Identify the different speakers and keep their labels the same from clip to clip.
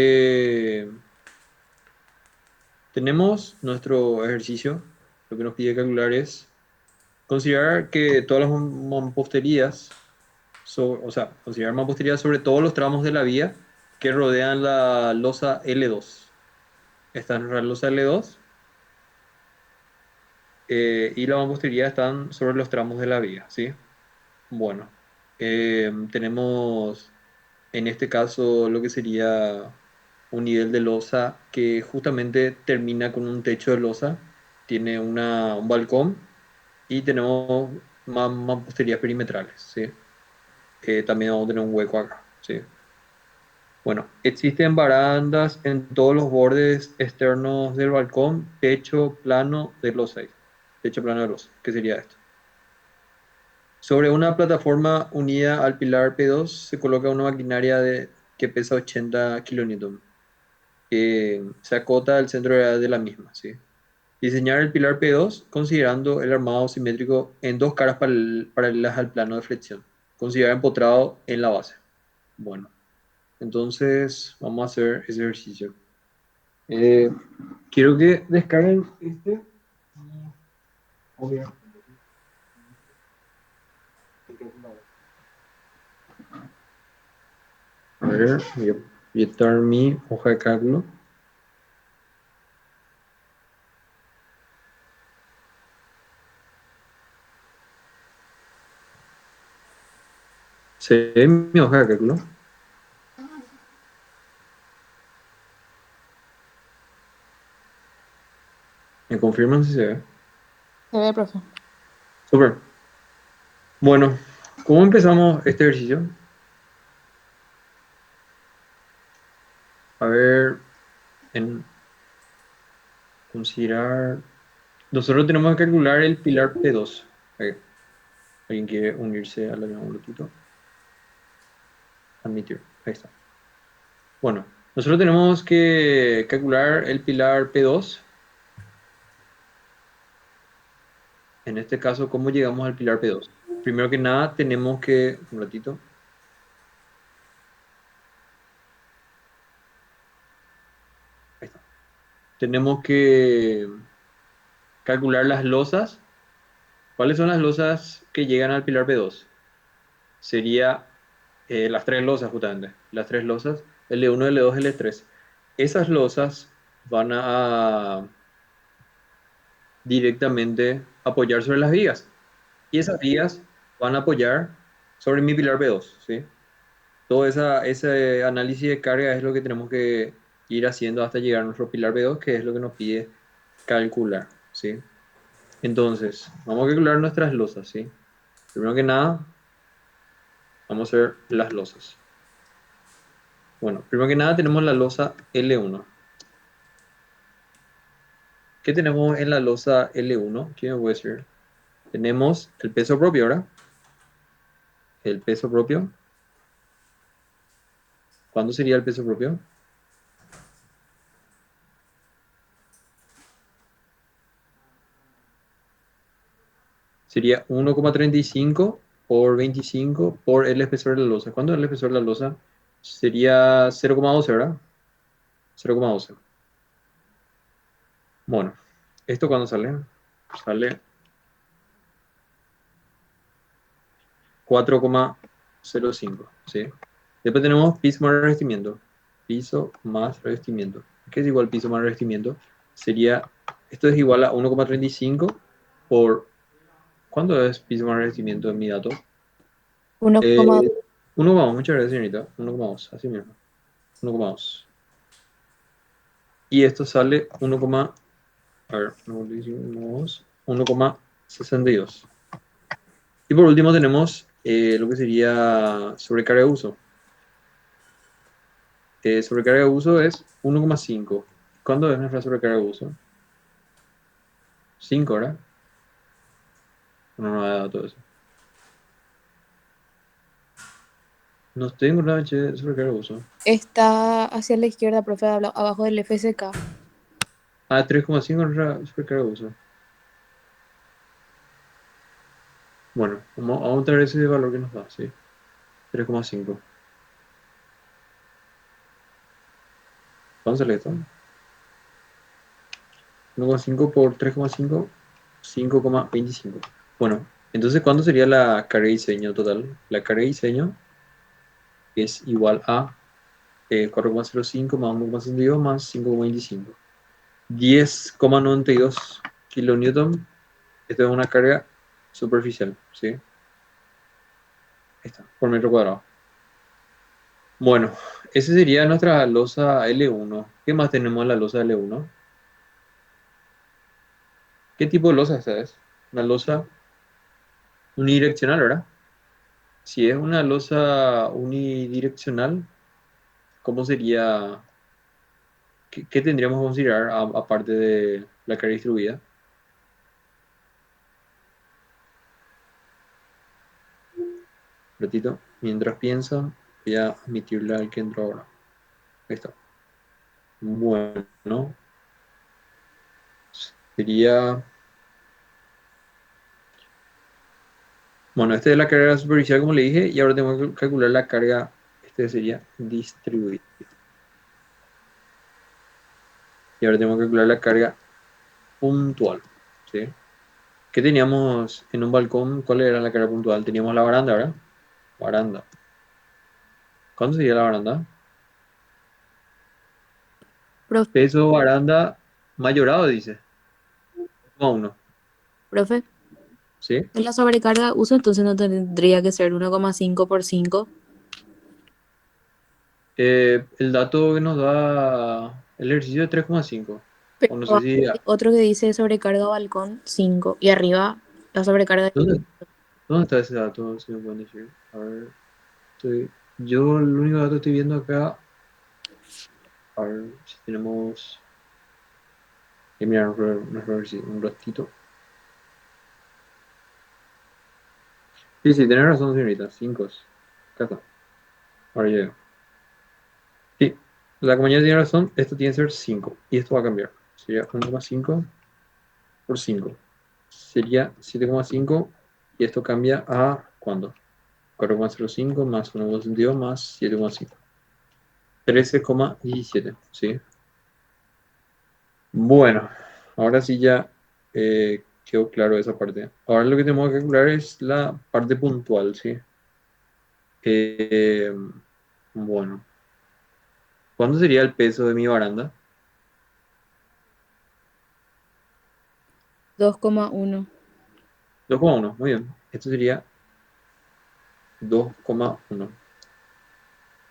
Speaker 1: Eh, tenemos nuestro ejercicio. Lo que nos pide calcular es considerar que todas las mamposterías, o sea, considerar mamposterías sobre todos los tramos de la vía que rodean la losa L2. Esta es la losa L2 y la mampostería están sobre los tramos de la vía, ¿sí? Bueno, tenemos en este caso lo que sería un nivel de losa que justamente termina con un techo de losa, tiene un balcón y tenemos mamposterías perimetrales, ¿sí? También vamos a tener un hueco acá, ¿sí? Bueno, existen barandas en todos los bordes externos del balcón, techo plano de losa, techo plano de losa, ¿qué sería esto? Sobre una plataforma unida al pilar P2 se coloca una maquinaria que pesa 80 kilonewton, que se acota al centro de la misma, ¿sí? Diseñar el pilar P2 considerando el armado simétrico en dos caras paralelas al plano de flexión. Considerar empotrado en la base. Bueno, entonces vamos a hacer ese ejercicio. Eh, quiero que descarguen este. Obvio. A ver, voy a proyectar mi hoja de cálculo. ¿Se ve mi hoja de cálculo? ¿Me confirman si se ve?
Speaker 2: Se ve, profe.
Speaker 1: Súper. Bueno, ¿cómo empezamos este ejercicio? A ver, en considerar. Nosotros tenemos que calcular el pilar P2. ¿Alguien quiere unirse a la misma un ratito? Admitir. Ahí está. Bueno, nosotros tenemos que calcular el pilar P2. En este caso, ¿cómo llegamos al pilar P2? Primero que nada, tenemos que. Un ratito. Ahí está. Tenemos que calcular las losas. ¿Cuáles son las losas que llegan al pilar P2? Sería las tres losas justamente, las tres losas, L1, L2, L3. Esas losas van a directamente apoyar sobre las vigas y esas vigas van a apoyar sobre mi pilar B2, ¿sí? Todo ese análisis de carga es lo que tenemos que ir haciendo hasta llegar a nuestro pilar B2, que es lo que nos pide calcular, ¿sí? Entonces, vamos a calcular nuestras losas, ¿sí? Primero que nada, vamos a ver las losas. Bueno, primero que nada tenemos la losa L1. ¿Qué tenemos en la losa L1? ¿Quién me puede decir? Tenemos el peso propio, ¿verdad? El peso propio. ¿Cuándo sería el peso propio? Sería 1,35 por 25 por el espesor de la losa. ¿Cuánto es el espesor de la losa? Sería 0,12, ¿verdad? 0,12. Bueno, ¿esto cuándo sale? Sale 4,05, ¿sí? Después tenemos piso más revestimiento. Piso más revestimiento. ¿Qué es igual piso más revestimiento? Sería, esto es igual a 1,35 por, ¿cuánto es piso más revestimiento en mi dato?
Speaker 2: 1,2.
Speaker 1: Eh, 1,2, muchas gracias, señorita. 1,2, así mismo. 1,2. Y esto sale 1, a ver, 1,62. Y por último tenemos lo que sería sobrecarga de uso. Sobrecarga de uso es 1,5. ¿Cuándo es nuestra sobrecarga de uso? 5, ¿verdad? No ha dado todo eso. No tengo nada de sobrecarga de uso.
Speaker 2: Está hacia la izquierda, profe, abajo del FSK.
Speaker 1: 3,5 es nuestra sobrecarga de uso. Bueno, vamos a traer ese valor que nos da, ¿sí? 3,5. ¿Cuánto sale esto? 1,5 por 3,5, 5,25. Bueno, entonces, ¿cuánto sería la carga de diseño total? La carga de diseño es igual a 4,05 más 1,62 más 5,25. 10,92 kilonewton. Esto es una carga superficial, ¿sí? Ahí está, por metro cuadrado. Bueno, esa sería nuestra losa L1. ¿Qué más tenemos en la losa L1? ¿Qué tipo de losa esta es? Una losa unidireccional, ¿verdad? Si es una losa unidireccional, ¿cómo sería? ¿Qué tendríamos que considerar aparte de la carga distribuida? Ratito, mientras piensa, voy a admitirle al que entró ahora. Ahí está. Bueno, sería. Bueno, esta es la carga superficial, como le dije, y ahora tengo que calcular la carga. Este sería distribuida. Y ahora tengo que calcular la carga puntual. ¿Sí? ¿Qué teníamos en un balcón? ¿Cuál era la carga puntual? Teníamos la baranda, ¿verdad? Baranda. ¿Cuánto sería la baranda?
Speaker 2: Profe,
Speaker 1: Peso baranda mayorado, dice. 1,1.
Speaker 2: profe,
Speaker 1: ¿Sí?
Speaker 2: en la sobrecarga uso entonces no tendría que ser 1,5 por 5.
Speaker 1: El dato que nos da el ejercicio es 3,5.
Speaker 2: Pero
Speaker 1: O no sé
Speaker 2: abajo
Speaker 1: si.
Speaker 2: hay otro que dice sobrecarga balcón 5 y arriba la sobrecarga de
Speaker 1: ¿Dónde, dónde está ese dato? Si me pueden decir. A ver. Yo el único dato que estoy viendo acá. A ver si tenemos. Mirar nuestro ejercicio un ratito. Sí, sí, tenés razón, señorita. 5. Acá está. Ahora llega. Sí, la compañía tiene razón. Esto tiene que ser 5. Y esto va a cambiar. Sería 1,5 por 5. Sería 7,5. Y esto cambia a ¿cuándo? 4,05 más 1,62 más 7,5. 13,17. ¿Sí? Bueno, ahora sí ya quedó claro esa parte. Ahora lo que tenemos que calcular es la parte puntual, ¿sí? Eh, bueno, ¿cuánto sería el peso de mi baranda?
Speaker 2: 2,1.
Speaker 1: 2,1. Muy bien. Esto sería 2,1.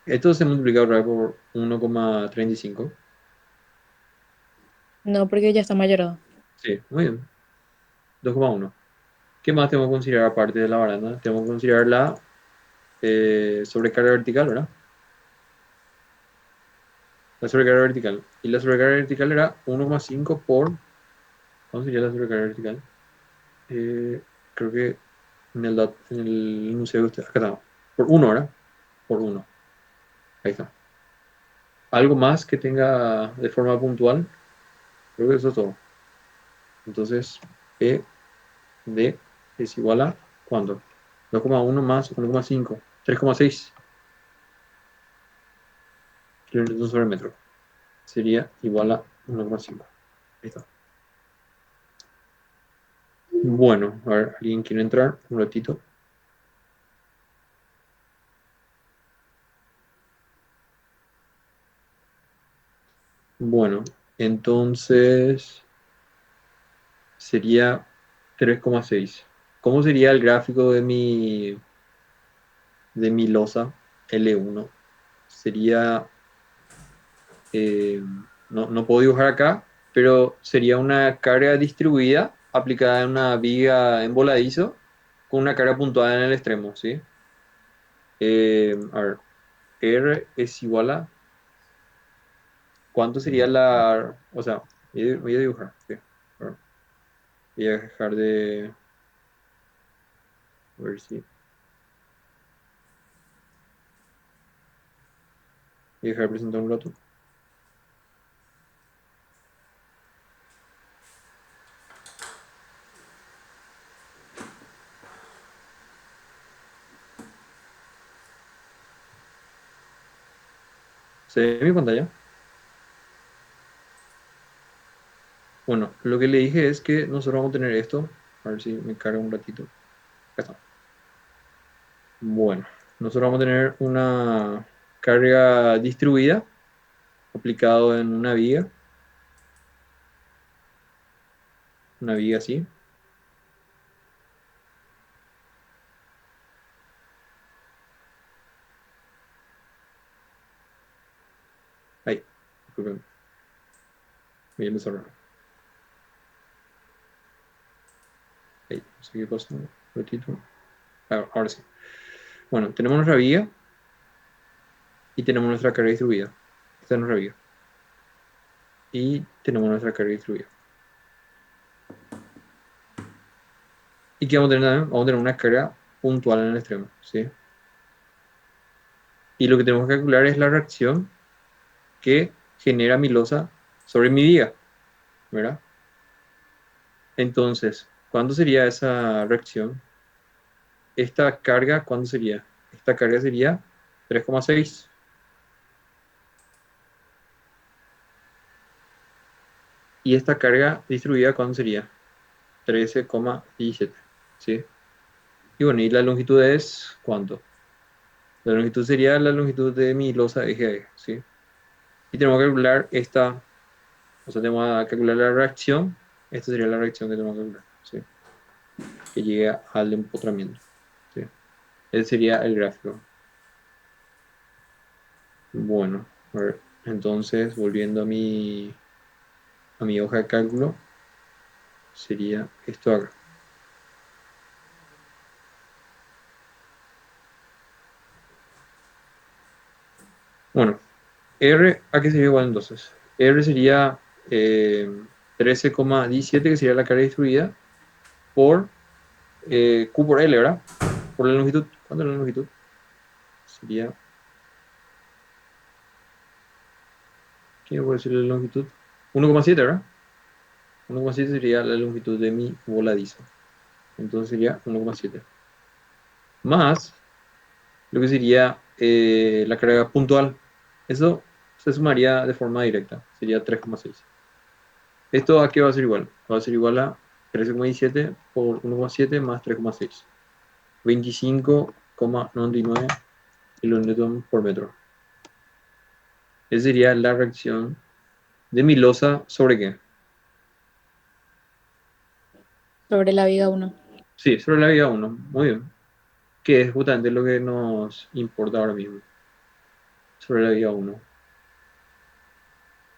Speaker 1: Esto se multiplica otra vez por 1,35.
Speaker 2: No, porque ya está mayorado.
Speaker 1: Sí, muy bien. 2,1. ¿Qué más tenemos que considerar aparte de la baranda? Tenemos que considerar la sobrecarga vertical, ¿verdad? La sobrecarga vertical. Y la sobrecarga vertical era 1,5 por. ¿Cuánto sería la sobrecarga vertical? Creo que en el enunciado que usted. Acá está. Por 1, ¿verdad? Por 1. Ahí está. Algo más que tenga de forma puntual. Creo que eso es todo. Entonces, P de es igual a ¿cuánto? 2,1 más 1,5. 3,6 kilómetros sobre metro. Sería igual a 1,5. Ahí está. Bueno, a ver, ¿alguien quiere entrar? Un ratito. Bueno, entonces sería 3,6. ¿Cómo sería el gráfico de mi losa L1? Sería, eh, no puedo dibujar acá, pero sería una carga distribuida aplicada en una viga en voladizo con una carga puntuada en el extremo, ¿sí? A ver, R es igual a, ¿cuánto sería o sea, voy a dibujar, ¿sí? A ver, voy a dejar de, a ver si, voy a dejar de presentar un rato. ¿Se ve mi pantalla? Bueno, lo que le dije es que nosotros vamos a tener esto. A ver si me carga un ratito. Acá está. Bueno, nosotros vamos a tener una carga distribuida aplicado en una viga así. Ahí, disculpen, bien desarrollado. Ahí, no sé qué pasó. Un ratito. Ahora sí. Bueno, tenemos nuestra viga y tenemos nuestra carga distribuida. Esta es nuestra viga. Y tenemos nuestra carga distribuida. ¿Y qué vamos a tener también? Vamos a tener una carga puntual en el extremo, ¿sí? Y lo que tenemos que calcular es la reacción que genera mi losa sobre mi viga, ¿verdad? Entonces, ¿cuándo sería esa reacción? Esta carga, ¿cuándo sería? Esta carga sería 3,6. Y esta carga distribuida, ¿cuándo sería? 13,17, ¿sí? Y bueno, ¿y la longitud es cuánto? La longitud sería la longitud de mi losa eje a eje, ¿sí? Y tenemos que calcular esta, o sea, tenemos que calcular la reacción. Esta sería la reacción que tenemos que calcular, ¿sí? Que llegue al empotramiento, ¿sí? Ese sería el gráfico. Bueno, a ver, entonces, volviendo a mi hoja de cálculo, sería esto acá. Bueno, R, ¿a qué sería igual entonces? R sería 13,17, que sería la carga distribuida, por Q por L, ¿verdad? Por la longitud. ¿Cuánto es la longitud? Sería, ¿qué puede decir la longitud? 1,7, ¿verdad? 1,7 sería la longitud de mi voladizo. Entonces sería 1,7. Más lo que sería la carga puntual. Eso se sumaría de forma directa. Sería 3,6. ¿Esto a qué va a ser igual? Va a ser igual a 13,17 por 1,7 más 3,6. 25,99 kilonewton por metro. Esa sería la reacción de mi losa sobre qué.
Speaker 2: Sobre la viga uno.
Speaker 1: Sí, sobre la viga 1. Muy bien. Que es justamente lo que nos importa ahora mismo. Sobre la viga 1.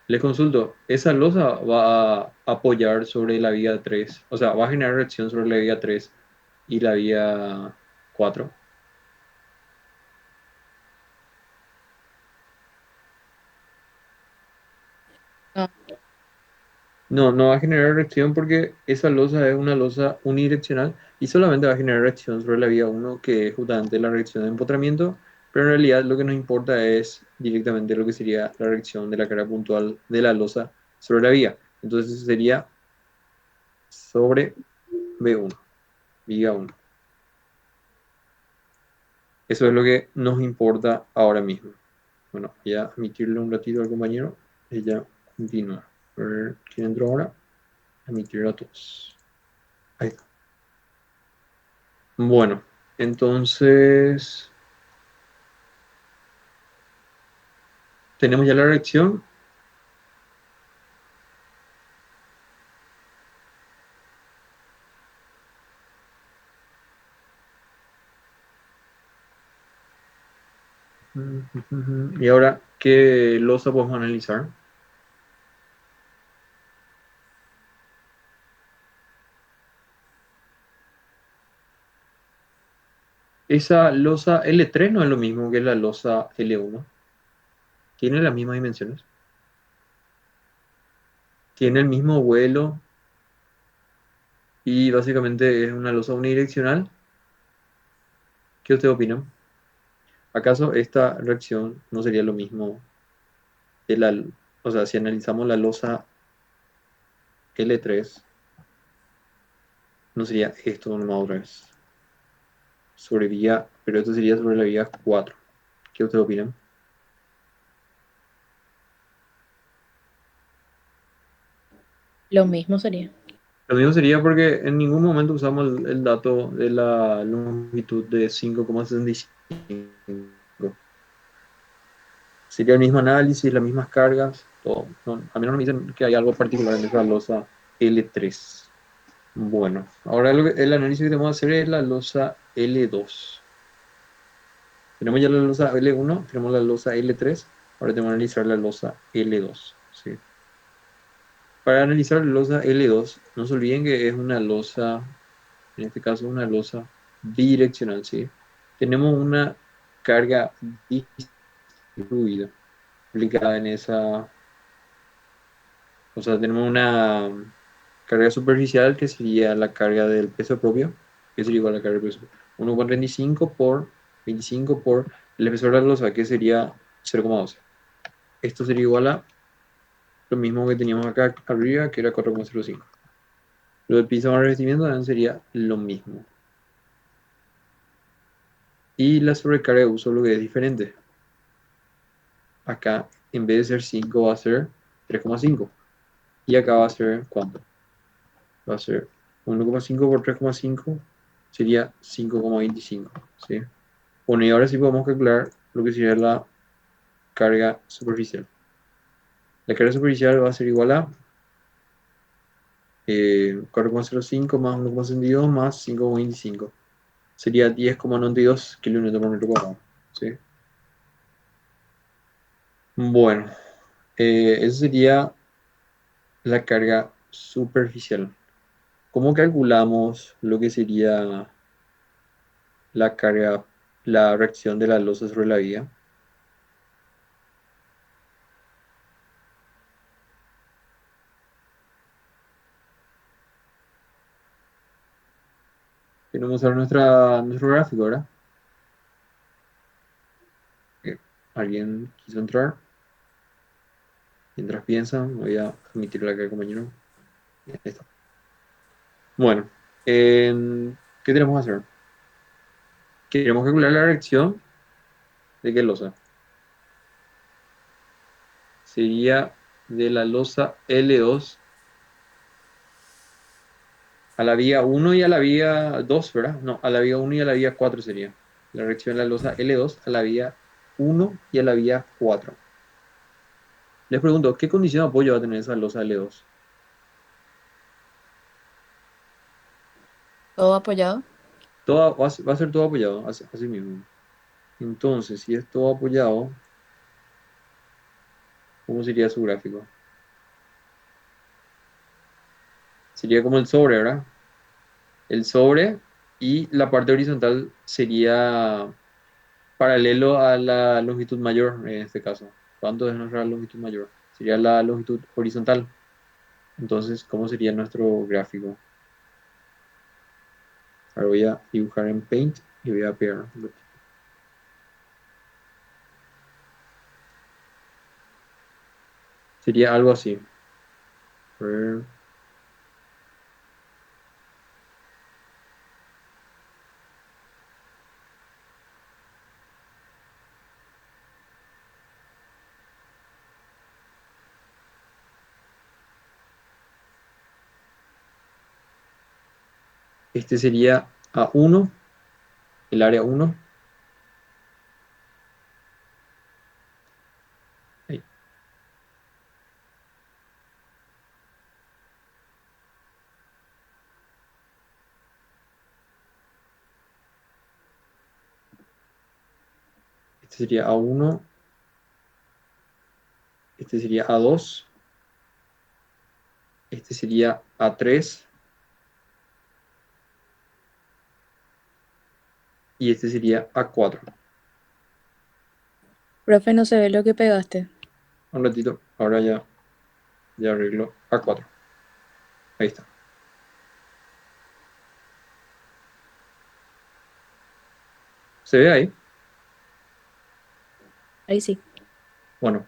Speaker 1: Les consulto, ¿esa losa va a apoyar sobre la viga 3? O sea, ¿va a generar reacción sobre la viga 3 y la viga 4?
Speaker 2: No,
Speaker 1: No, no va a generar reacción porque esa losa es una losa unidireccional y solamente va a generar reacción sobre la vía 1, que es justamente la reacción de empotramiento, pero en realidad lo que nos importa es directamente lo que sería la reacción de la carga puntual de la losa sobre la vía. Entonces sería sobre V1, vía 1. Eso es lo que nos importa ahora mismo. Bueno, voy a emitirle un ratito al compañero y ya continúa. A ver quién entró ahora. Emitir a todos. Ahí está. Bueno, entonces tenemos ya la reacción. Y ahora, ¿qué losa podemos analizar? Esa losa L3 no es lo mismo que la losa L1. Tiene las mismas dimensiones. Tiene el mismo vuelo y básicamente es una losa unidireccional. ¿Qué ustedes opinan? ¿Acaso esta reacción no sería lo mismo que o sea, si analizamos la losa L3, no sería esto nomás otra vez? Sobre vía, pero esto sería sobre la vía 4. ¿Qué ustedes opinan?
Speaker 2: Lo mismo sería.
Speaker 1: Lo mismo sería porque en ningún momento usamos el dato de la longitud de 5,65. Sería el mismo análisis, las mismas cargas, todo. A mí no me dicen que hay algo particular en esa losa L3. Bueno, ahora el análisis que tenemos que hacer es la losa L2. Tenemos ya la losa L1, tenemos la losa L3, ahora tenemos que analizar la losa L2. ¿Sí? Para analizar la losa L2, no se olviden que es una losa, en este caso una losa bidireccional, ¿sí? Tenemos una carga distribuida aplicada en esa, o sea, tenemos una carga superficial que sería la carga del peso propio, que sería igual a la carga del peso propio. 1,35 por 25 por el espesor de la losa, que sería 0,12. Esto sería igual a lo mismo que teníamos acá arriba, que era 4,05. Lo del piso más revestimiento también sería lo mismo. Y la sobrecarga de uso lo que es diferente. Acá, en vez de ser 5, va a ser 3,5. Y acá va a ser, ¿cuánto? Va a ser 1,5 por 3,5 sería 5,25. ¿Sí? Bueno, y ahora sí podemos calcular lo que sería la carga superficial. La carga superficial va a ser igual a 4,05 más 1,62 más 5,25. Sería 10,92 kilómetros por metro cuadrado. ¿Sí? Bueno, eso sería la carga superficial. ¿Cómo calculamos lo que sería la carga, la reacción de la losa sobre la vía? Tenemos ahora nuestro gráfico, ¿verdad? Eh, ¿Alguien quiso entrar? Mientras piensan, voy a admitirle acá al compañero. Ahí está. Bueno, ¿qué tenemos que hacer? Queremos calcular la reacción de qué losa. Sería de la losa L2 a la vía 1 y a la vía 2, ¿verdad? No, a la vía 1 y a la vía 4 sería. La reacción de la losa L2 a la vía 1 y a la vía 4. Les pregunto, ¿qué condición de apoyo va a tener esa losa L2?
Speaker 2: Todo apoyado.
Speaker 1: Va a ser todo apoyado, así mismo. Entonces, si es todo apoyado, ¿cómo sería su gráfico? Sería como el sobre, ¿verdad? El sobre y la parte horizontal sería paralelo a la longitud mayor en este caso. ¿Cuánto es nuestra longitud mayor? Sería la longitud horizontal. Entonces, ¿cómo sería nuestro gráfico? Ahora voy a dibujar en Paint y voy a pegar. Sería algo así. A ver. Este sería A1, el área 1. Ahí. Este sería A1, este sería A2, este sería A3 y este sería A4.
Speaker 2: Profe, no se ve lo que pegaste.
Speaker 1: Un ratito, ahora ya arreglo A4. Ahí está. ¿Se ve ahí?
Speaker 2: Ahí sí.
Speaker 1: Bueno,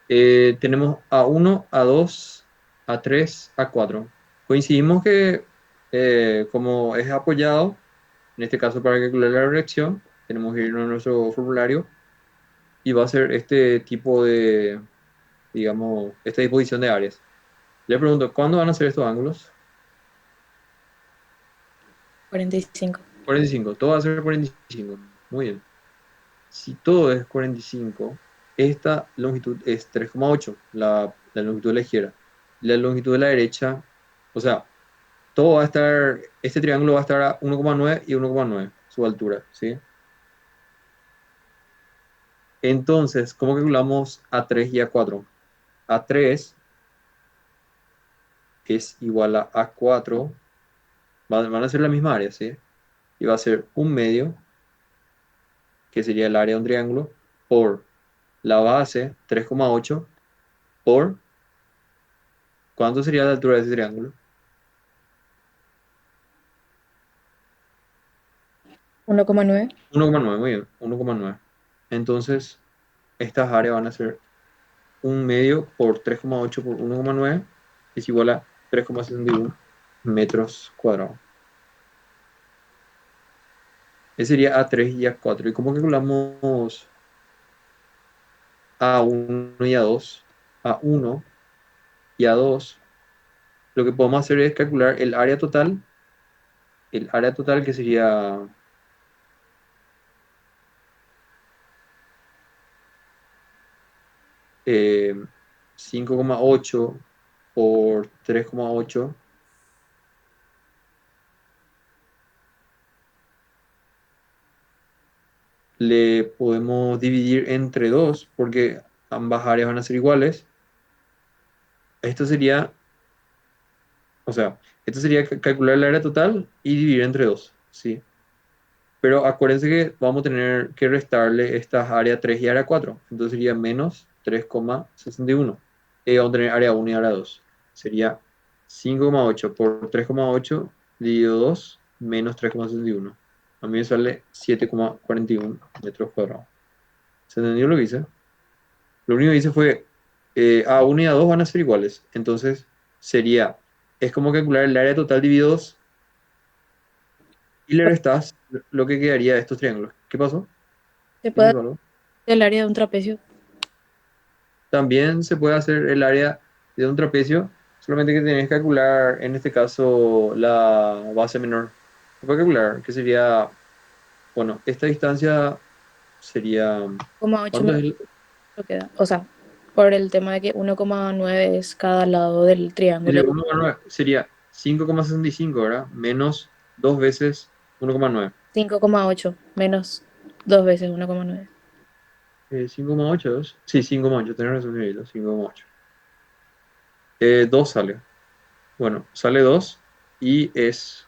Speaker 1: tenemos A1, A2, A3, A4. Coincidimos que como es apoyado, en este caso para calcular la reacción, tenemos que irnos a nuestro formulario y va a ser este tipo de, digamos, esta disposición de áreas. Le pregunto, ¿cuándo van a ser estos ángulos?
Speaker 2: 45.
Speaker 1: 45. Todo va a ser 45. Muy bien. Si todo es 45, esta longitud es 3,8, la longitud de la izquierda. La longitud de la derecha, o sea, todo va a estar, este triángulo va a estar a 1,9 y 1,9, su altura, ¿sí? Entonces, ¿cómo calculamos A3 y A4? A3 es igual a A4, van a ser la misma área, ¿sí? Y va a ser un medio, que sería el área de un triángulo, por la base 3,8 por, ¿cuánto sería la altura de ese triángulo?
Speaker 2: 1,9.
Speaker 1: 1,9, muy bien, 1,9. Entonces, estas áreas van a ser un medio por 3,8 por 1,9 es igual a 3,61 metros cuadrados. Ese sería A3 y A4. ¿Y cómo calculamos A1 y A2? A1 y A2, lo que podemos hacer es calcular el área total que sería 5,8 por 3,8. Le podemos dividir entre 2 porque ambas áreas van a ser iguales. Esto sería, o sea, esto sería calcular el área total y dividir entre 2, ¿sí? Pero acuérdense que vamos a tener que restarle estas área 3 y área 4. Entonces sería menos 3,61. Y vamos a tener área 1 y área 2. Sería 5,8 por 3,8 dividido 2 menos 3,61. A mí me sale 7,41 metros cuadrados. ¿Se entendió lo que hice? Lo único que hice fue A1 y A2 van a ser iguales. Entonces sería, es como calcular el área total dividido 2 y le restas lo que quedaría de estos triángulos. ¿Qué pasó?
Speaker 2: Se
Speaker 1: ¿Quién
Speaker 2: puede
Speaker 1: dijo
Speaker 2: hacer
Speaker 1: algo?
Speaker 2: el área de un trapecio.
Speaker 1: También se puede hacer el área de un trapecio, solamente que tenés que calcular, en este caso, la base menor. Se puede calcular, que sería, bueno, esta distancia sería,
Speaker 2: 1,8
Speaker 1: ¿cuánto es
Speaker 2: menos lo queda. O sea, por el tema de que 1,9 es cada lado del
Speaker 1: Sería
Speaker 2: triángulo.
Speaker 1: 1,9, sería 5,65, ¿verdad? Menos 2 veces 1,9.
Speaker 2: 5,8 menos 2 veces 1,9.
Speaker 1: 5,8, sí, 5,8, tenés razón, señorita, 5,8. 2 sale. Bueno, sale 2 y es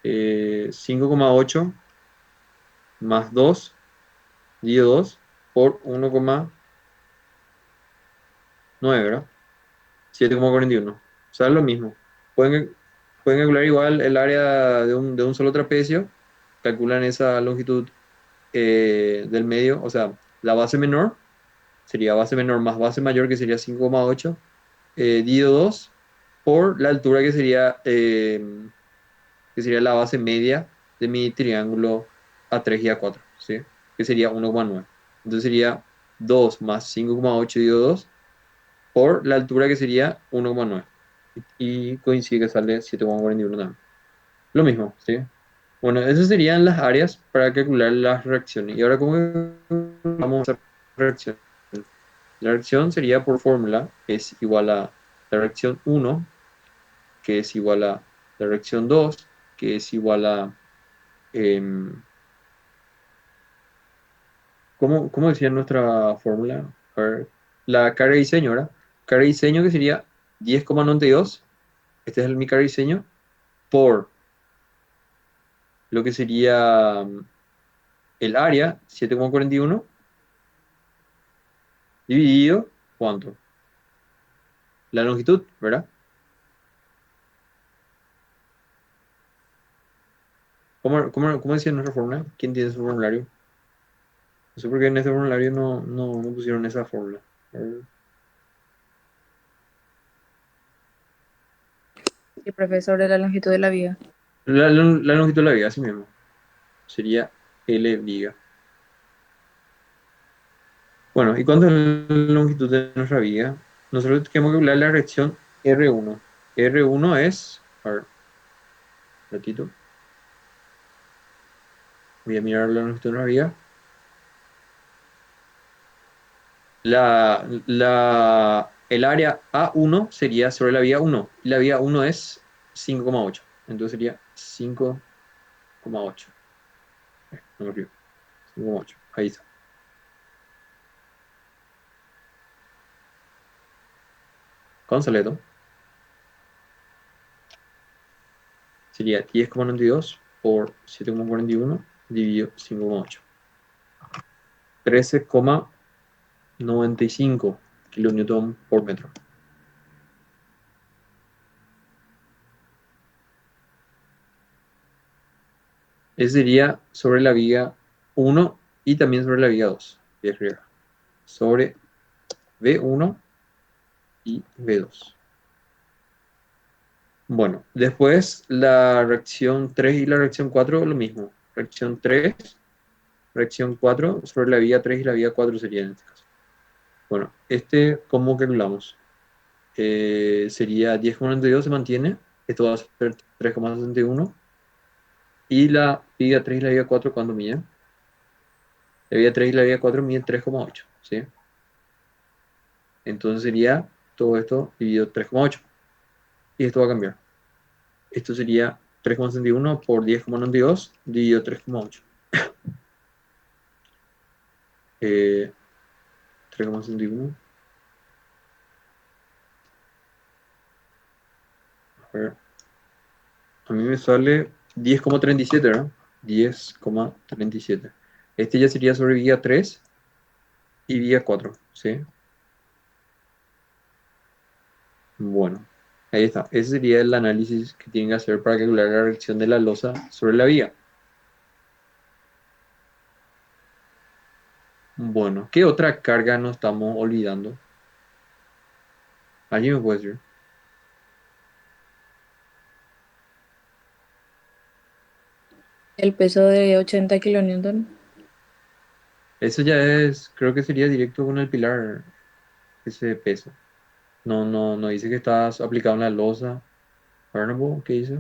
Speaker 1: 5,8 más 2 dividido 2 por 1,9, ¿verdad? 7,41. O sea, es lo mismo. Pueden calcular igual el área de un solo trapecio, calculan esa longitud del medio, o sea, la base menor sería base menor más base mayor, que sería 5,8, dividido 2 por la altura que sería la base media de mi triángulo A3 y A4, ¿sí? Que sería 1,9. Entonces sería 2 más 5,8 dividido 2 por la altura, que sería 1,9. Y coincide que sale 7,41 también. Lo mismo, ¿sí? Bueno, esas serían las áreas para calcular las reacciones. Y ahora, ¿cómo vamos a hacer reacción? La reacción sería por fórmula, es igual a la reacción 1, que es igual a la reacción 2, que es igual a... em, ¿cómo decía nuestra fórmula? A ver, la carga de diseño, ¿verdad? Carga de diseño que sería 10,92, este es mi carga de diseño, por lo que sería el área, 7,41, dividido, ¿cuánto? La longitud, ¿verdad? ¿Cómo decía nuestra fórmula? ¿Quién tiene su formulario? No sé por qué en este formulario no pusieron esa fórmula. A ver.
Speaker 2: Sí, profesor, de la longitud de la viga.
Speaker 1: La longitud de la viga, así mismo. Sería L viga. Bueno, ¿y cuánto es la longitud de nuestra viga? Nosotros tenemos que calcular la reacción R1. R1 es, a ver, un ratito, voy a mirar la longitud de la vía. El área A1 sería sobre la vía 1. Y la vía 1 es 5,8. Entonces sería 5,8. No me río. 5,8. Ahí está. Consaleto. Sería 10,92 por 7,41 dividido 5,8. 13,95 kilonewton por metro. Ese sería sobre la vía 1 y también sobre la vía 2. Sobre V1 y V2. Bueno, después la reacción 3 y la reacción 4 lo mismo. Reacción 3, reacción 4 sobre la vía 3 y la vía 4 sería en este caso. Bueno, ¿cómo calculamos? Sería 10,92 se mantiene, esto va a ser 3,61 y la vía 3 y la vía 4 ¿cuánto miden? La vía 3 y la vía 4 miden 3,8, ¿sí? Entonces sería todo esto dividido 3,8 y esto va a cambiar. Esto sería 3,61 por 10,92 dividido 3,8. 3,61. A ver, a mí me sale 10,37, ¿verdad? 10,37. Este ya sería sobre vía 3 y vía 4, ¿sí? Bueno, ahí está. Ese sería el análisis que tienen que hacer para calcular la reacción de la losa sobre la vía. Bueno, ¿qué otra carga nos estamos olvidando? ¿Alguien me puede decir?
Speaker 2: El peso de 80 kilonewton.
Speaker 1: Eso ya es, creo que sería directo con el pilar, ese peso. No, no, no dice que estás aplicado en la losa. Barnable, ¿qué dice?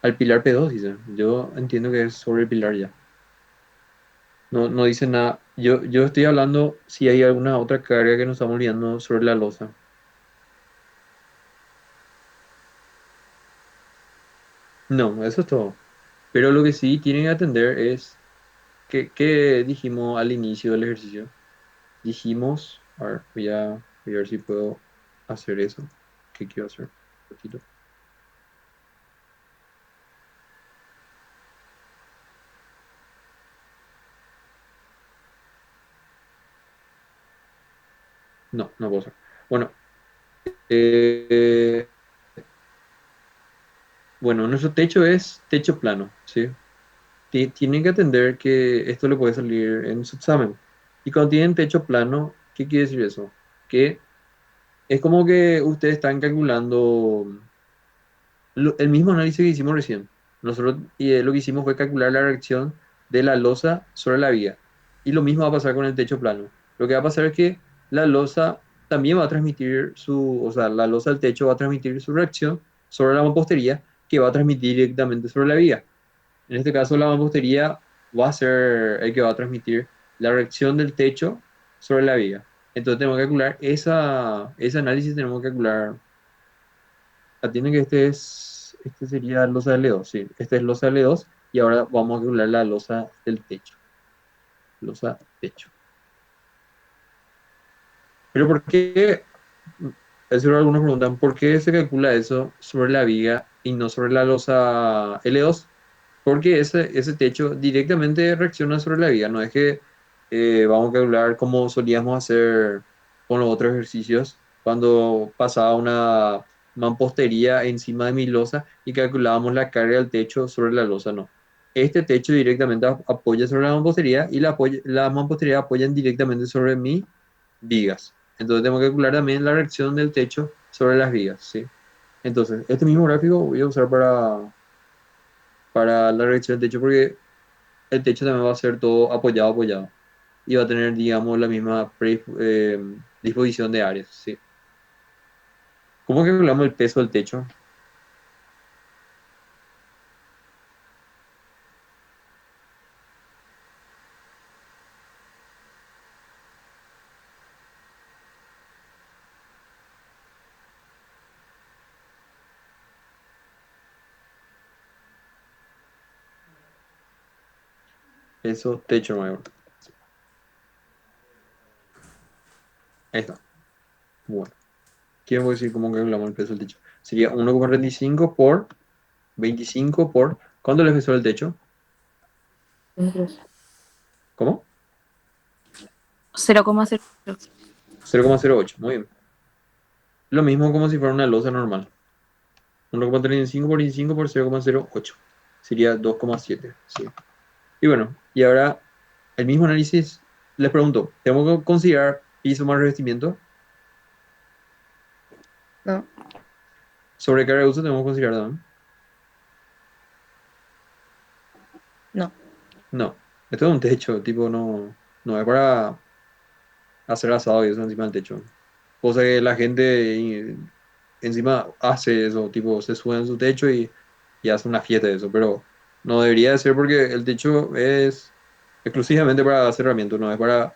Speaker 1: Al pilar P2 dice. Yo entiendo que es sobre el pilar ya. No, no dice nada. Yo estoy hablando si hay alguna otra carga que nos estamos olvidando sobre la losa. No, eso es todo. Pero lo que sí tienen que atender es que dijimos al inicio del ejercicio. Dijimos, a ver, voy a ver si puedo hacer eso. ¿Qué quiero hacer? Un ratito. No, no puedo hacer. Bueno, eh, bueno, nuestro techo es techo plano, ¿sí? Tienen que atender que esto le puede salir en su examen. Y cuando tienen techo plano, ¿qué quiere decir eso? Que es como que ustedes están calculando el mismo análisis que hicimos recién. Nosotros lo que hicimos fue calcular la reacción de la losa sobre la vía. Y lo mismo va a pasar con el techo plano. Lo que va a pasar es que la losa también va a transmitir o sea, la losa del techo va a transmitir su reacción sobre la mampostería que va a transmitir directamente sobre la vía. En este caso, la mampostería va a ser el que va a transmitir la reacción del techo sobre la viga. Entonces tenemos que calcular ese análisis, tenemos que calcular, atiende que este sería losa L2, sí, este es losa L2 y ahora vamos a calcular la losa del techo, losa techo. Pero ¿por qué? Eso algunos preguntan, ¿por qué se calcula eso sobre la viga y no sobre la losa L2? Porque ese techo directamente reacciona sobre la viga, no es que vamos a calcular como solíamos hacer con los otros ejercicios, cuando pasaba una mampostería encima de mi losa y calculábamos la carga del techo sobre la losa, no. Este techo directamente apoya sobre la mampostería y la mampostería apoyan directamente sobre mis vigas. Entonces tengo que calcular también la reacción del techo sobre las vigas, ¿sí? Entonces, este mismo gráfico voy a usar para la reacción del techo porque el techo también va a ser todo apoyado, apoyado. y va a tener, digamos, la misma disposición de áreas, ¿sí? ¿Cómo calculamos el peso del techo? Peso techo nuevo. Ahí está. Bueno, quiero decir cómo calculamos el peso del techo. Sería 1,35 por 25 por... ¿Cuánto es el espesor del techo? ¿Cómo?
Speaker 2: 0,0.
Speaker 1: 0,08. Muy bien. Lo mismo como si fuera una losa normal. 1,35 por 25 por 0,08. Sería 2,7. Sí. Y bueno, y ahora el mismo análisis. Les pregunto, ¿tengo que considerar piso más revestimiento?
Speaker 2: No,
Speaker 1: Sobrecarga de uso tenemos que considerar también.
Speaker 2: no.
Speaker 1: No, esto es un techo, tipo, no, no es para hacer asado y eso encima del techo. Cosa que la gente encima hace eso, tipo, se sube en su techo y hace una fiesta de eso, pero no debería de ser porque el techo es exclusivamente para cerramiento, no es para,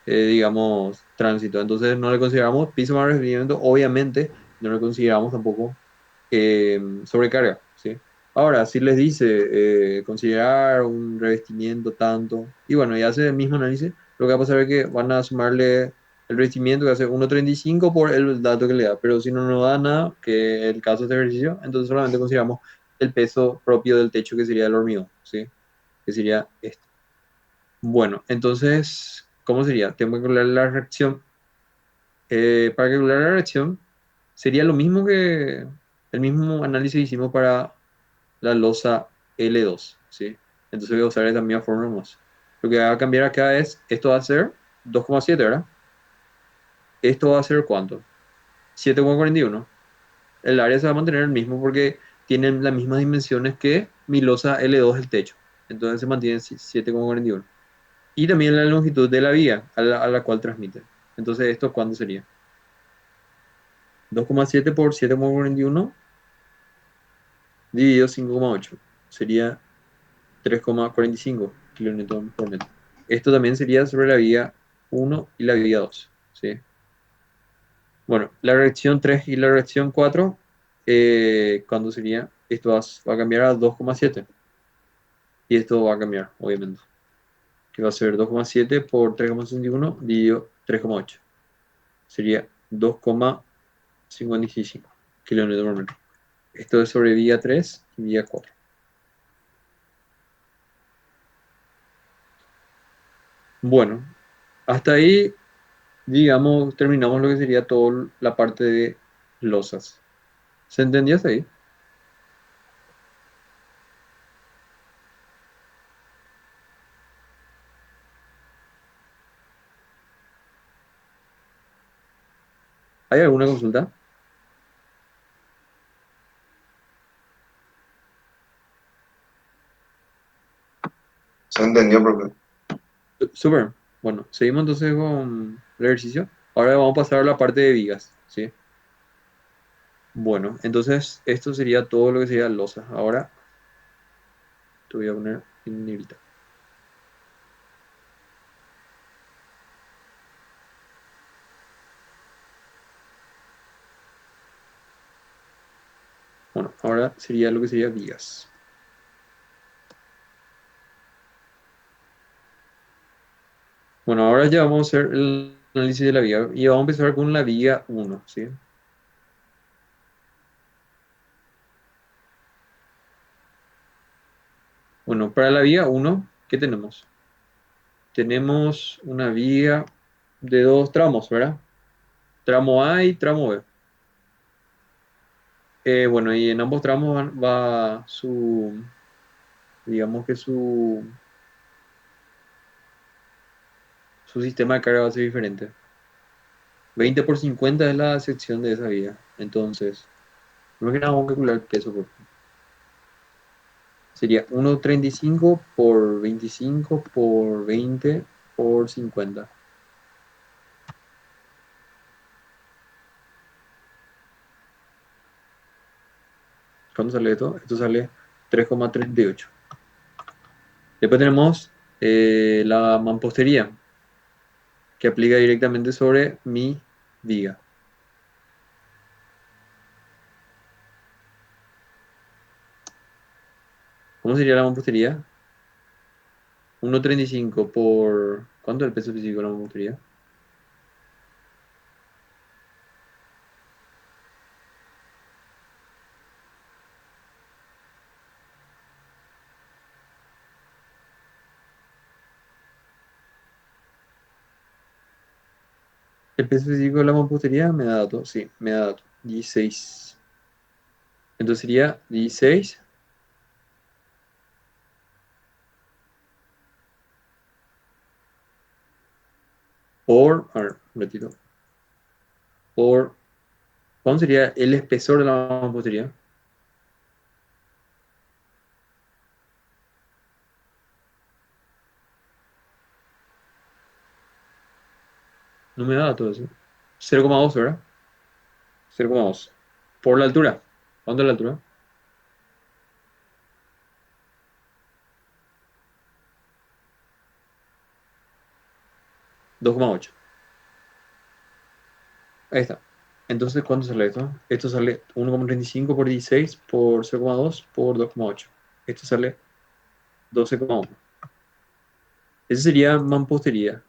Speaker 1: digamos, tránsito. Entonces no le consideramos piso más revestimiento, obviamente no le consideramos tampoco sobrecarga, ¿sí? Ahora, si les dice considerar un revestimiento tanto, y bueno, y hace el mismo análisis, lo que va a pasar es que van a sumarle el revestimiento que hace 1,35 por el dato que le da, pero si no nos da nada, que es el caso de este ejercicio, entonces solamente consideramos el peso propio del techo, que sería el hormigón, ¿sí? Que sería este. Bueno, entonces, ¿cómo sería? Tengo que calcular la reacción. Para calcular la reacción, sería lo mismo que el mismo análisis que hicimos para la losa L2, ¿sí? Entonces voy a usar esta misma fórmula más. Lo que va a cambiar acá es, esto va a ser 2,7, ¿verdad? Esto va a ser ¿cuánto? 7,41. El área se va a mantener el mismo porque tienen las mismas dimensiones que mi losa L2, el techo. Entonces se mantiene 7,41. Y también la longitud de la vía a la cual transmite. Entonces, ¿esto cuándo sería? 2,7 por 7,41 dividido 5,8. Sería 3,45 kilonewton por metro. Esto también sería sobre la vía 1 y la vía 2, ¿sí? Bueno, la reacción 3 y la reacción 4, ¿cuándo sería? Esto va a cambiar a 2,7 y esto va a cambiar, obviamente, que va a ser 2,7 por 3,61 dividido 3,8. Sería 2,55 kilómetros por metro. Esto es sobre vía 3 y vía 4. Bueno, hasta ahí, digamos, terminamos lo que sería toda la parte de losas. ¿Se entendía hasta ahí? ¿Hay alguna consulta?
Speaker 3: Se entendió, profe.
Speaker 1: Súper. Bueno, seguimos entonces con el ejercicio. Ahora vamos a pasar a la parte de vigas, ¿sí? Bueno, entonces esto sería todo lo que sería losas. Ahora te voy a poner en negrita. Bueno, ahora sería lo que sería vigas. Bueno, ahora ya vamos a hacer el análisis de la viga y vamos a empezar con la viga 1, ¿sí? Bueno, para la viga 1, ¿qué tenemos? Tenemos una viga de dos tramos, ¿verdad? Tramo A y tramo B. Bueno, y en ambos tramos va su, digamos que su sistema de carga va a ser diferente. 20 por 50 es la sección de esa vía. Entonces, primero que nada vamos a calcular el peso. Sería 1,35 por 25 por 20 por 50. ¿Cuánto sale esto? Esto sale 3,38. Después tenemos la mampostería, que aplica directamente sobre mi viga. ¿Cómo sería la mampostería? 1,35 por... ¿Cuánto es el peso físico de la mampostería? El peso físico de la mampostería me da dato, sí, me da dato. 16. Entonces sería 16 por... A ver, un ratito. Por... ¿Cuánto sería el espesor de la mampostería? No me da dato eso. 0,2, ¿verdad? 0,2. Por la altura. ¿Cuánto es la altura? 2,8. Ahí está. Entonces, ¿cuánto sale esto? Esto sale 1,35 por 16 por 0,2 por 2,8. Esto sale 12,1. Ese sería mampostería.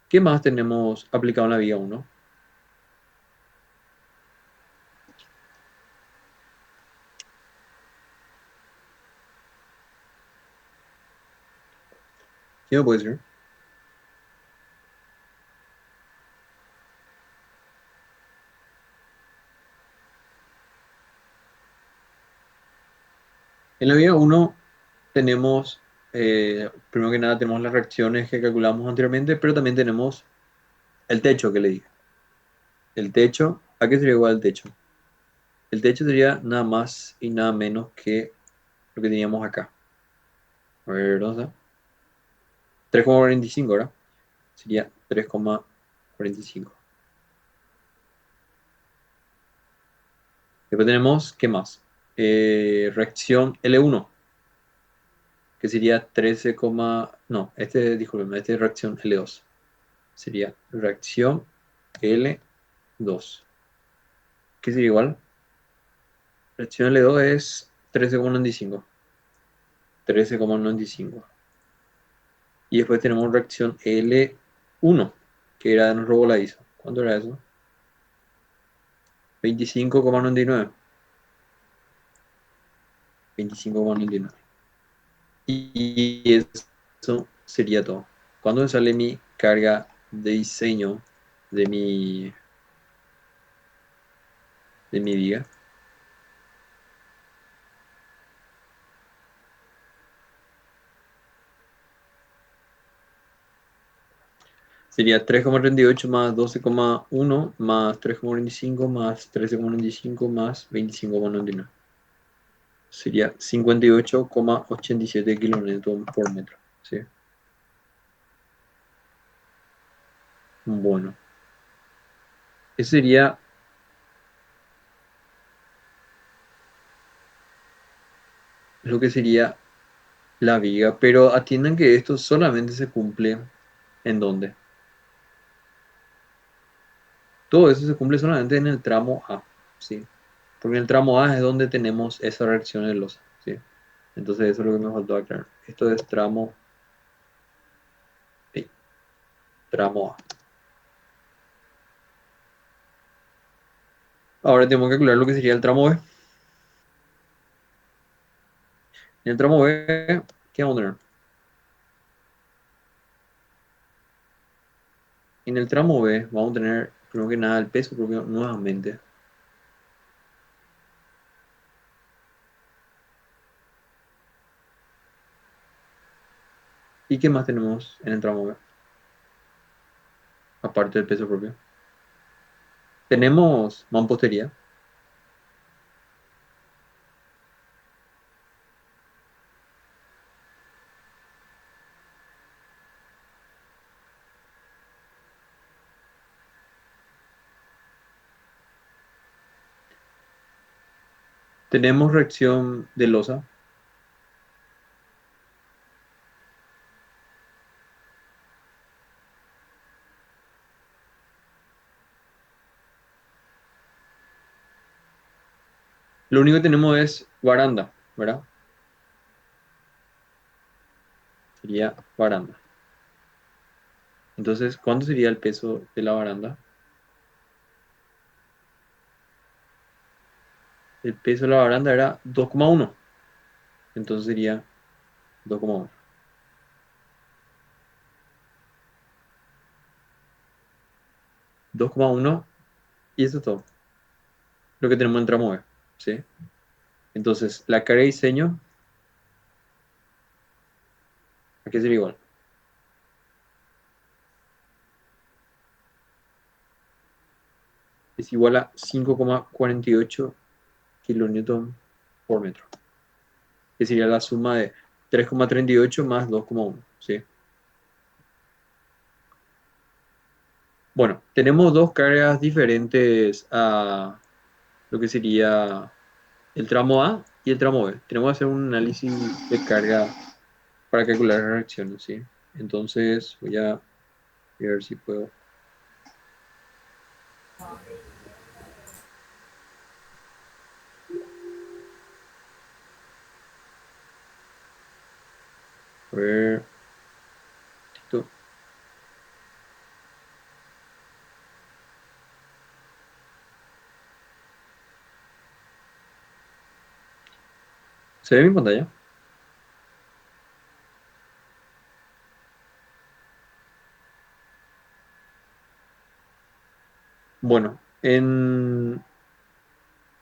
Speaker 1: ¿Qué más tenemos aplicado en la vía 1? ¿Qué me puede decir? En la vía 1 tenemos, primero que nada, tenemos las reacciones que calculamos anteriormente, pero también tenemos el techo que le dije. El techo, ¿a qué sería igual el techo? El techo sería nada más y nada menos que lo que teníamos acá. A ver, ¿dónde está? 3,45, ¿verdad? Sería 3,45. Después tenemos, ¿qué más? Reacción L1, que sería 13, no, disculpen, este es reacción L2. Sería reacción L2. ¿Qué sería igual? Reacción L2 es 13,95. 13,95. Y después tenemos reacción L1, que era de nuestro voladizo. ¿Cuánto era eso? 25,99. 25,99. Y eso sería todo. Cuando me sale mi carga de diseño de mi viga, sería 3,38 más 12,1 más 3,45 más 13,95 más 25,99. Sería 58,87 kilómetros por metro. ¿Sí? Bueno, ese sería lo que sería la viga, pero atiendan que esto solamente se cumple ¿en dónde? Todo eso se cumple solamente en el tramo A, ¿sí? Porque en el tramo A es donde tenemos esa reacción en losa, ¿sí? Entonces eso es lo que me faltó aclarar. Esto es tramo B, tramo A. Ahora tenemos que calcular lo que sería el tramo B. En el tramo B, ¿qué vamos a tener? En el tramo B vamos a tener, primero que nada, el peso propio nuevamente. ¿Y qué más tenemos en el tramo B? Aparte del peso propio. Tenemos mampostería. Tenemos reacción de losa. Lo único que tenemos es baranda, ¿verdad? Sería baranda. Entonces, ¿cuánto sería el peso de la baranda? El peso de la baranda era 2,1. Entonces sería 2,1. 2,1 y eso es todo. Lo que tenemos en tramo B. ¿Sí? Entonces, la carga de diseño, ¿a qué sería igual? Es igual a 5,48 kilonewton por metro. Que sería la suma de 3,38 más 2,1. ¿Sí? Bueno, tenemos dos cargas diferentes a lo que sería el tramo A y el tramo B. Tenemos que hacer un análisis de carga para calcular las reacciones, ¿sí? Entonces voy a ver si puedo. A ver. Esto. ¿Se ve mi pantalla? Bueno, en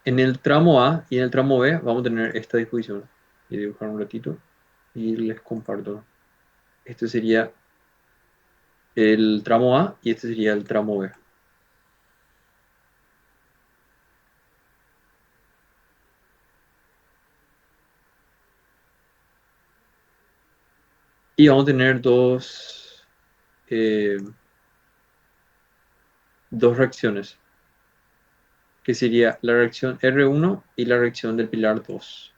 Speaker 1: el tramo A y en el tramo B vamos a tener esta disposición. Voy a dibujar un ratito y les comparto. Este sería el tramo A y este sería el tramo B. Y vamos a tener eh, dos reacciones, que sería la reacción R1 y la reacción del pilar 2.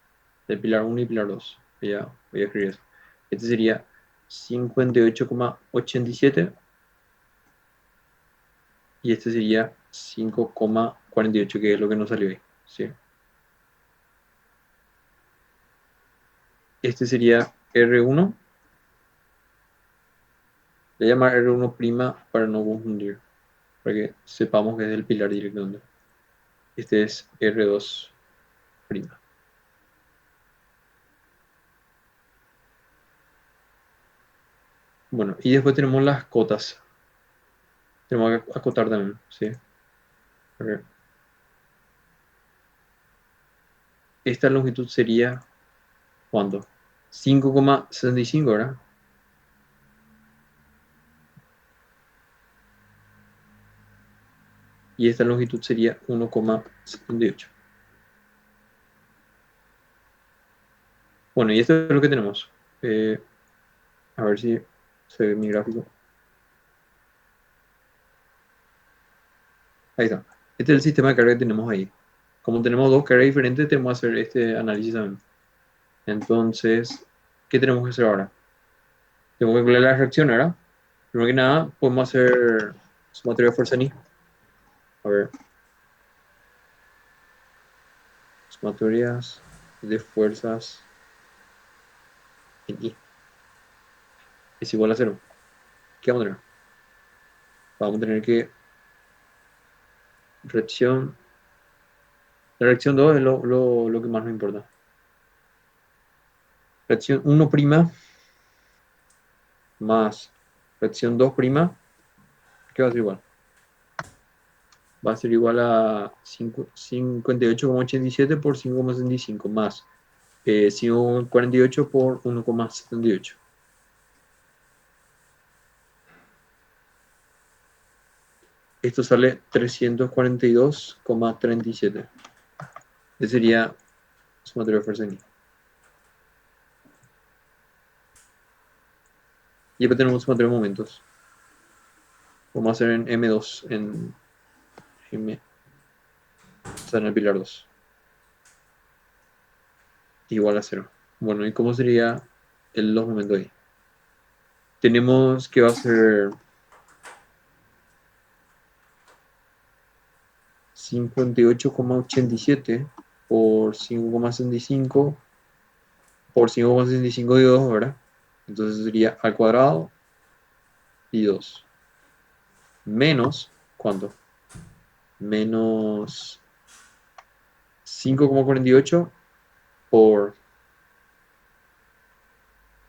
Speaker 1: Del pilar 1 y pilar 2. Voy a escribir eso. Este sería 58,87 y este sería 5,48, que es lo que nos salió ahí. ¿Sí? Este sería R1. Le voy a llamar R1' para no confundir, para que sepamos que es del pilar directamente. Este es R2'. Bueno, y después tenemos las cotas. Tenemos que acotar también, ¿sí? A ver. Esta longitud sería, ¿cuánto? 5,65, ¿verdad? Y esta longitud sería 1,78. Bueno, y esto es lo que tenemos. A ver si se ve mi gráfico. Ahí está. Este es el sistema de carga que tenemos ahí. Como tenemos dos cargas diferentes, tenemos que hacer este análisis también. Entonces, ¿qué tenemos que hacer ahora? Tengo que calcular la reacción, ¿verdad? Primero que nada, podemos hacer sumatoria de fuerza en I. A ver, sumatorias de fuerzas en I. Es igual a cero. ¿Qué vamos a tener? Vamos a tener que reacción. La reacción 2 es lo que más nos importa. Reacción 1' más reacción 2', ¿qué va a ser igual? Va a ser igual a 58,87 por 5,65 más 5,48 por 1,78. Esto sale 342,37. Ese sería sumatoria de fuerza en I. Y después tenemos sumatoria de momentos. Vamos a hacer en M2, en M, o sea, en el pilar 2. igual a cero. Bueno, ¿y cómo sería los momentos ahí? Tenemos que va a ser 58,87 por 5,65 por 5,65 de 2, ¿verdad? Entonces sería al cuadrado y 2. Menos, ¿cuánto? Menos 5,48 por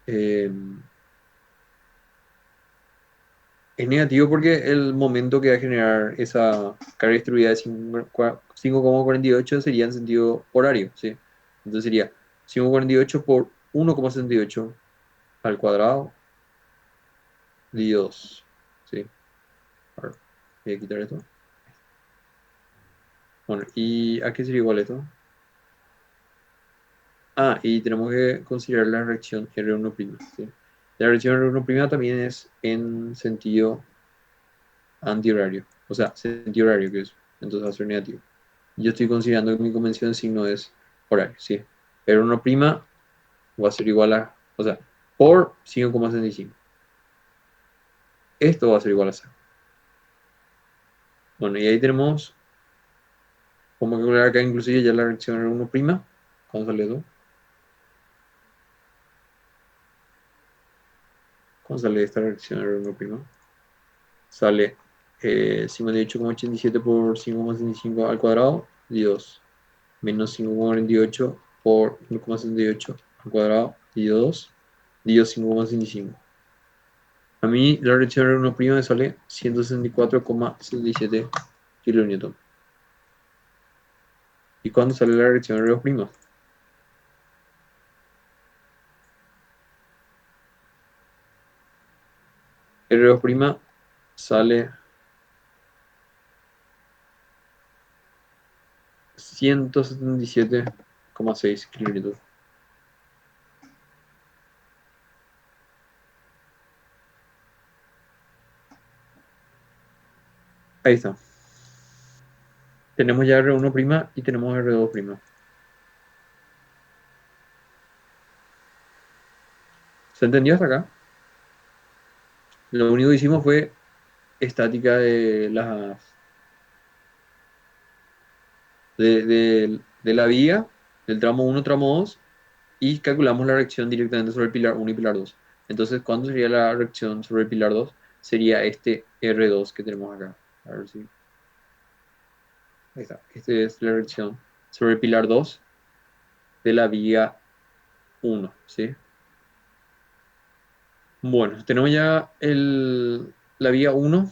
Speaker 1: eh, es negativo porque el momento que va a generar esa carga distribuida de 5,48 sería en sentido horario, ¿sí? Entonces sería 5,48 por 1,78 al cuadrado de 2, ¿sí? A ver, voy a quitar esto. Bueno, ¿y a qué sería igual esto? Ah, y tenemos que considerar la reacción R1', ¿sí? La reacción R1' también es en sentido antihorario, o sea, sentido horario que es, entonces va a ser negativo. Yo estoy considerando que mi convención de signo es horario, ¿sí? R1' va a ser igual a, o sea, por 5,65. Esto va a ser igual a 0. Bueno, y ahí tenemos, vamos a calcular acá inclusive ya la reacción R1'. ¿Cuándo sale eso? ¿Cuándo sale esta reacción R1'? Sale 58,87 por 5,65 al cuadrado, y 2. Menos 5,48 por 1,78 al cuadrado, y 2. Dividido 5,65. A mí la reacción R1' me sale 164,67 kilonewton. ¿Y cuándo sale la reacción R2'? R2' sale 177,6 kilonewton. Ahí está. Tenemos ya R1' y tenemos R2'. ¿Se entendió hasta acá? Lo único que hicimos fue estática de la vía, del tramo 1, tramo 2, y calculamos la reacción directamente sobre el pilar 1 y pilar 2. Entonces, ¿cuándo sería la reacción sobre el pilar 2? Sería este R2 que tenemos acá. A ver si. Ahí está. Esta es la reacción sobre el pilar 2 de la vía 1, ¿sí? Bueno, tenemos ya la vía 1.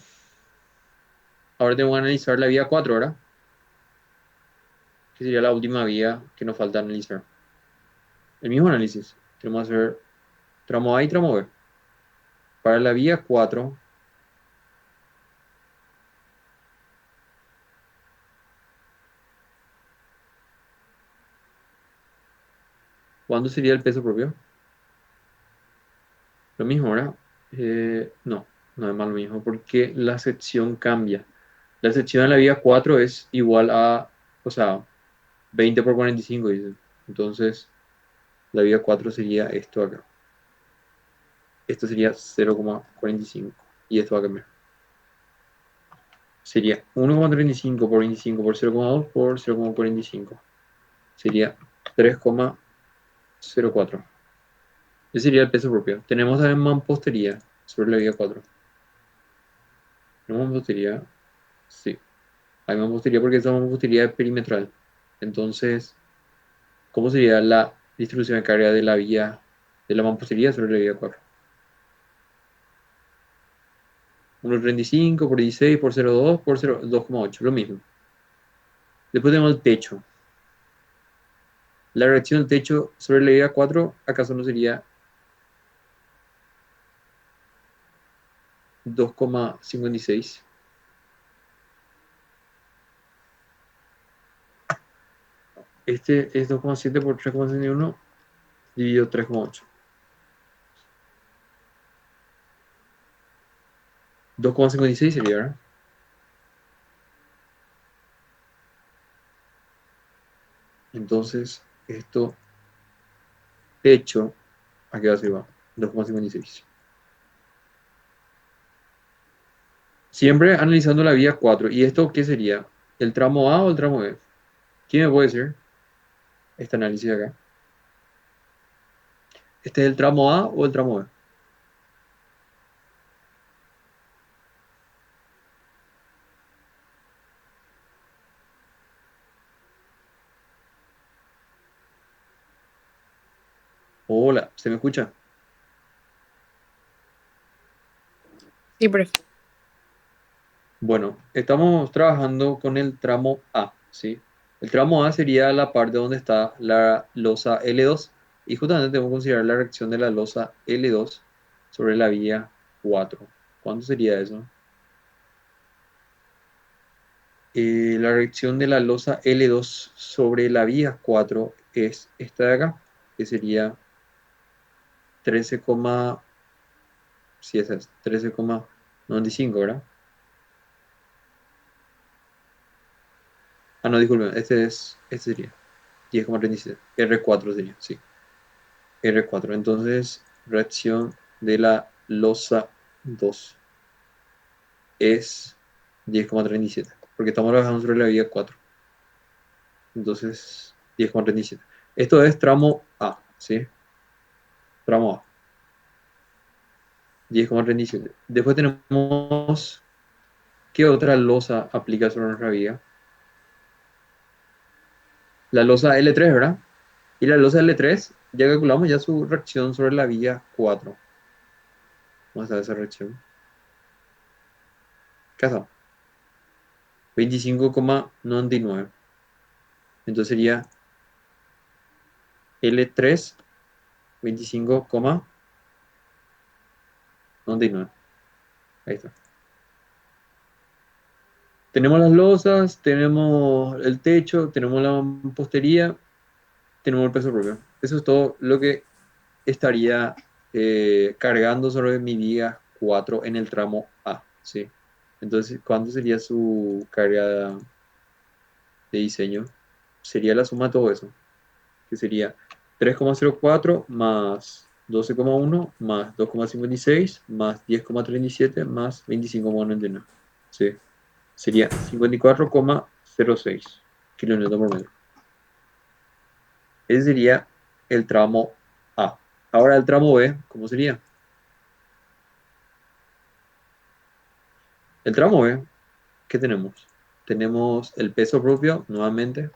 Speaker 1: Ahora tenemos que analizar la vía 4, ¿verdad? Que sería la última vía que nos falta analizar. El mismo análisis. Tenemos que hacer tramo A y tramo B. Para la vía 4, ¿cuándo sería el peso propio? Lo mismo, ¿verdad? No, no es más lo mismo, porque la sección cambia. La sección de la vía 4 es igual a, o sea, 20 por 45, dice. Entonces, la vía 4 sería esto acá. Esto sería 0,45. Y esto va a cambiar. Sería 1,35 por 25 por 0,2 por 0,45. Sería 3,04. Ese sería el peso propio. Tenemos también mampostería sobre la vía 4. Tenemos mampostería, sí. Hay mampostería porque esa mampostería es perimetral. Entonces, ¿cómo sería la distribución de carga de la vía de la mampostería sobre la vía 4? 1,35 por 16 por 0,2 por 2,8, lo mismo. Después tenemos el techo. La reacción del techo sobre la vía 4, ¿acaso no sería 2,56? Este es 2,7 por 3,61 dividido 3,8. 2,56 sería, ¿verdad? Entonces, esto techo, aquí va, 2,56. Siempre analizando la vía 4. ¿Y esto qué sería? ¿El tramo A o el tramo B? ¿Quién me puede decir este análisis de acá? ¿Este es el tramo A o el tramo B? Hola, ¿se me escucha?
Speaker 2: Sí, profe.
Speaker 1: Bueno, estamos trabajando con el tramo A, ¿sí? El tramo A sería la parte donde está la losa L2 y justamente tenemos que considerar la reacción de la losa L2 sobre la vía 4. ¿Cuánto sería eso? La reacción de la losa L2 sobre la vía 4 es esta de acá, que sería 13, sí, esa es 13,95, ¿verdad? Ah, no, disculpen, este sería 10,37. R4 sería, sí. R4. Entonces, reacción de la losa 2 es 10,37, porque estamos trabajando sobre la vía 4. Entonces, 10,37. Esto es tramo A, ¿sí? Tramo A, 10,37. Después tenemos, ¿qué otra losa aplica sobre nuestra vía? La losa L3, ¿verdad? Y la losa L3, ya calculamos ya su reacción sobre la vía 4. Vamos a ver esa reacción. ¿Qué está? 25,99. Entonces sería L3, 25,99. Ahí está. Tenemos las losas, tenemos el techo, tenemos la mampostería, tenemos el peso propio. Eso es todo lo que estaría cargando sobre mi viga 4 en el tramo A, ¿sí? Entonces, ¿cuánto sería su carga de diseño? Sería la suma de todo eso, que sería 3,04 más 12,1 más 2,56 más 10,37 más 25,99. Sí, sería 54,06 kilómetros por metro. Ese sería el tramo A. Ahora el tramo B, ¿cómo sería? El tramo B, ¿qué tenemos? Tenemos el peso propio nuevamente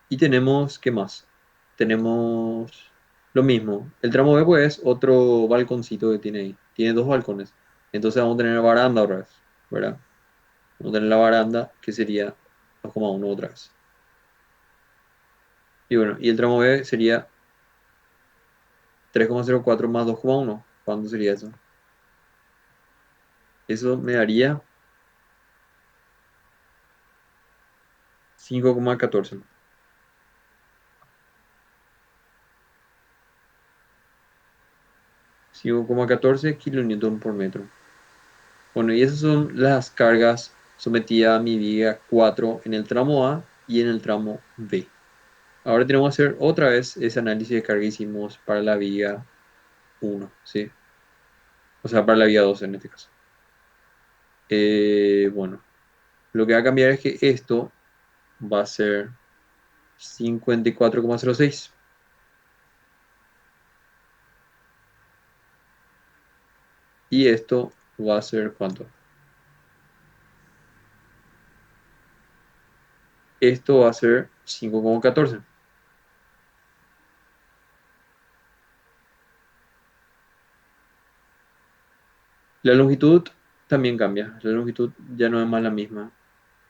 Speaker 1: y tenemos, ¿qué más? Tenemos lo mismo. El tramo B pues es otro balconcito que tiene ahí. Tiene dos balcones. Entonces vamos a tener baranda otra vez, ¿verdad? Vamos a tener la baranda que sería 2,1 otra vez. Y bueno, y el tramo B sería 3,04 más 2,1. ¿Cuánto sería eso? Eso me daría 5,14. 5,14 kilonewton por metro. Bueno, y esas son las cargas sometidas a mi viga 4 en el tramo A y en el tramo B. Ahora tenemos que hacer otra vez ese análisis de carga que hicimos para la viga 1, ¿sí? O sea, para la viga 2 en este caso. Bueno, lo que va a cambiar es que esto va a ser 54,06 y esto va a ser ¿cuánto? Esto va a ser 5,14. La longitud también cambia. La longitud ya no es más la misma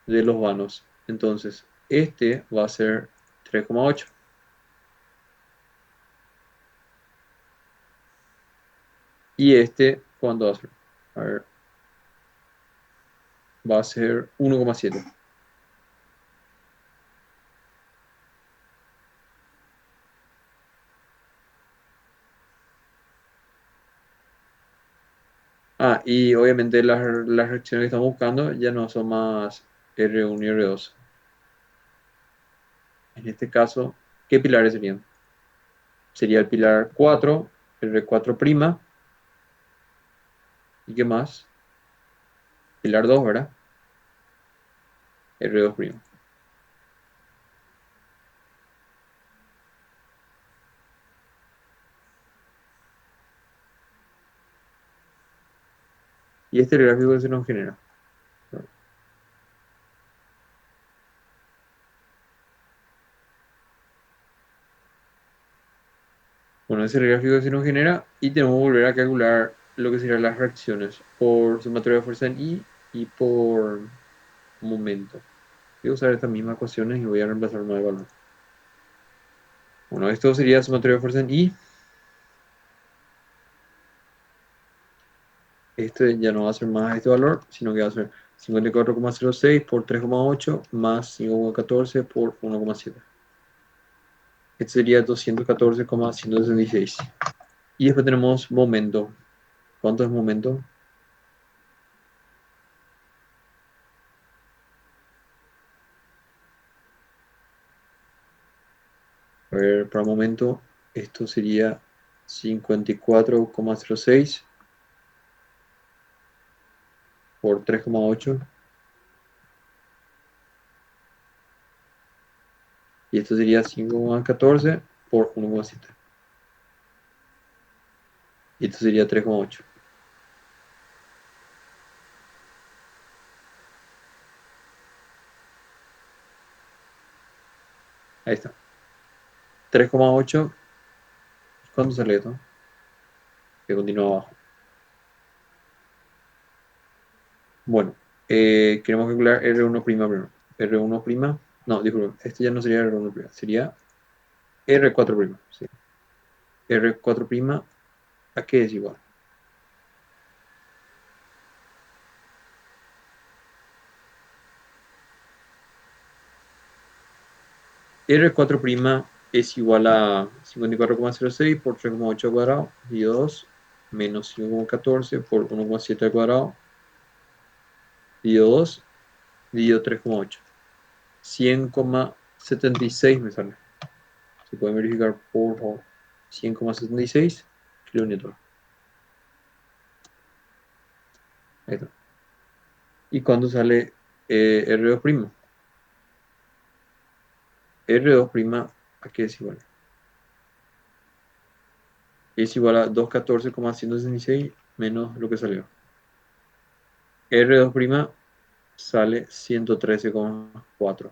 Speaker 1: de los vanos. Entonces, este va a ser 3,8. Y este, ¿cuánto va a ser? A ver, va a ser 1,7. Ah, y obviamente las reacciones que estamos buscando ya no son más R1 y R2. En este caso, ¿qué pilares serían? Sería el pilar 4, R4', ¿y qué más? Pilar 2, ¿verdad? R2'. Y este es el gráfico que se nos genera. Bueno, ese es el gráfico que se nos genera y tenemos que volver a calcular lo que serían las reacciones por sumatoria de fuerza en I y por momento. Voy a usar estas mismas ecuaciones y voy a reemplazar más el valor. Bueno, esto sería sumatoria de fuerza en I. Este ya no va a ser más este valor, sino que va a ser 54,06 por 3,8 más 5,14 por 1,7. Este sería 214,166. Y después tenemos momento. ¿Cuánto es momento? A ver, para momento, esto sería 54,06 por 3,8. Y esto sería 5,14 por 1,7. Y esto sería 3,8. Ahí está. 3,8. ¿Cuánto sale esto? Que continúa abajo. Bueno, queremos calcular R1' primero. R1', no, disculpen, este ya no sería R1', sería R4'. Sí. R4', ¿a qué es igual? R4' es igual a 54,06 por 3,8 al cuadrado, dividido 2, menos 5,14 por 1,7 al cuadrado, dividido 2, dividido 3,8. 100,76 me sale. Se puede verificar por favor. 100,76 kilonewton. Ahí está. ¿Y cuándo sale R2'? R2', ¿a qué es igual? Es igual a 214,166 menos lo que salió. R2' sale 113,4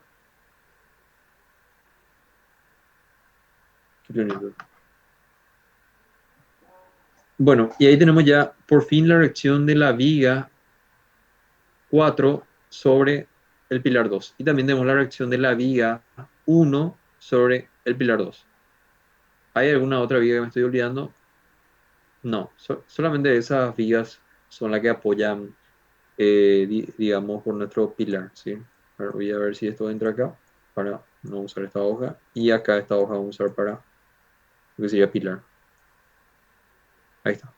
Speaker 1: kilonewton. Bueno, y ahí tenemos ya por fin la reacción de la viga 4 sobre el pilar 2. Y también tenemos la reacción de la viga 1 sobre el pilar 2. ¿Hay alguna otra viga que me estoy olvidando? No, solamente esas vigas son las que apoyan, digamos, por nuestro pilar, ¿sí? Ahora voy a ver si esto entra acá para no usar esta hoja. Y acá esta hoja vamos a usar para lo que sería pilar. Ahí está.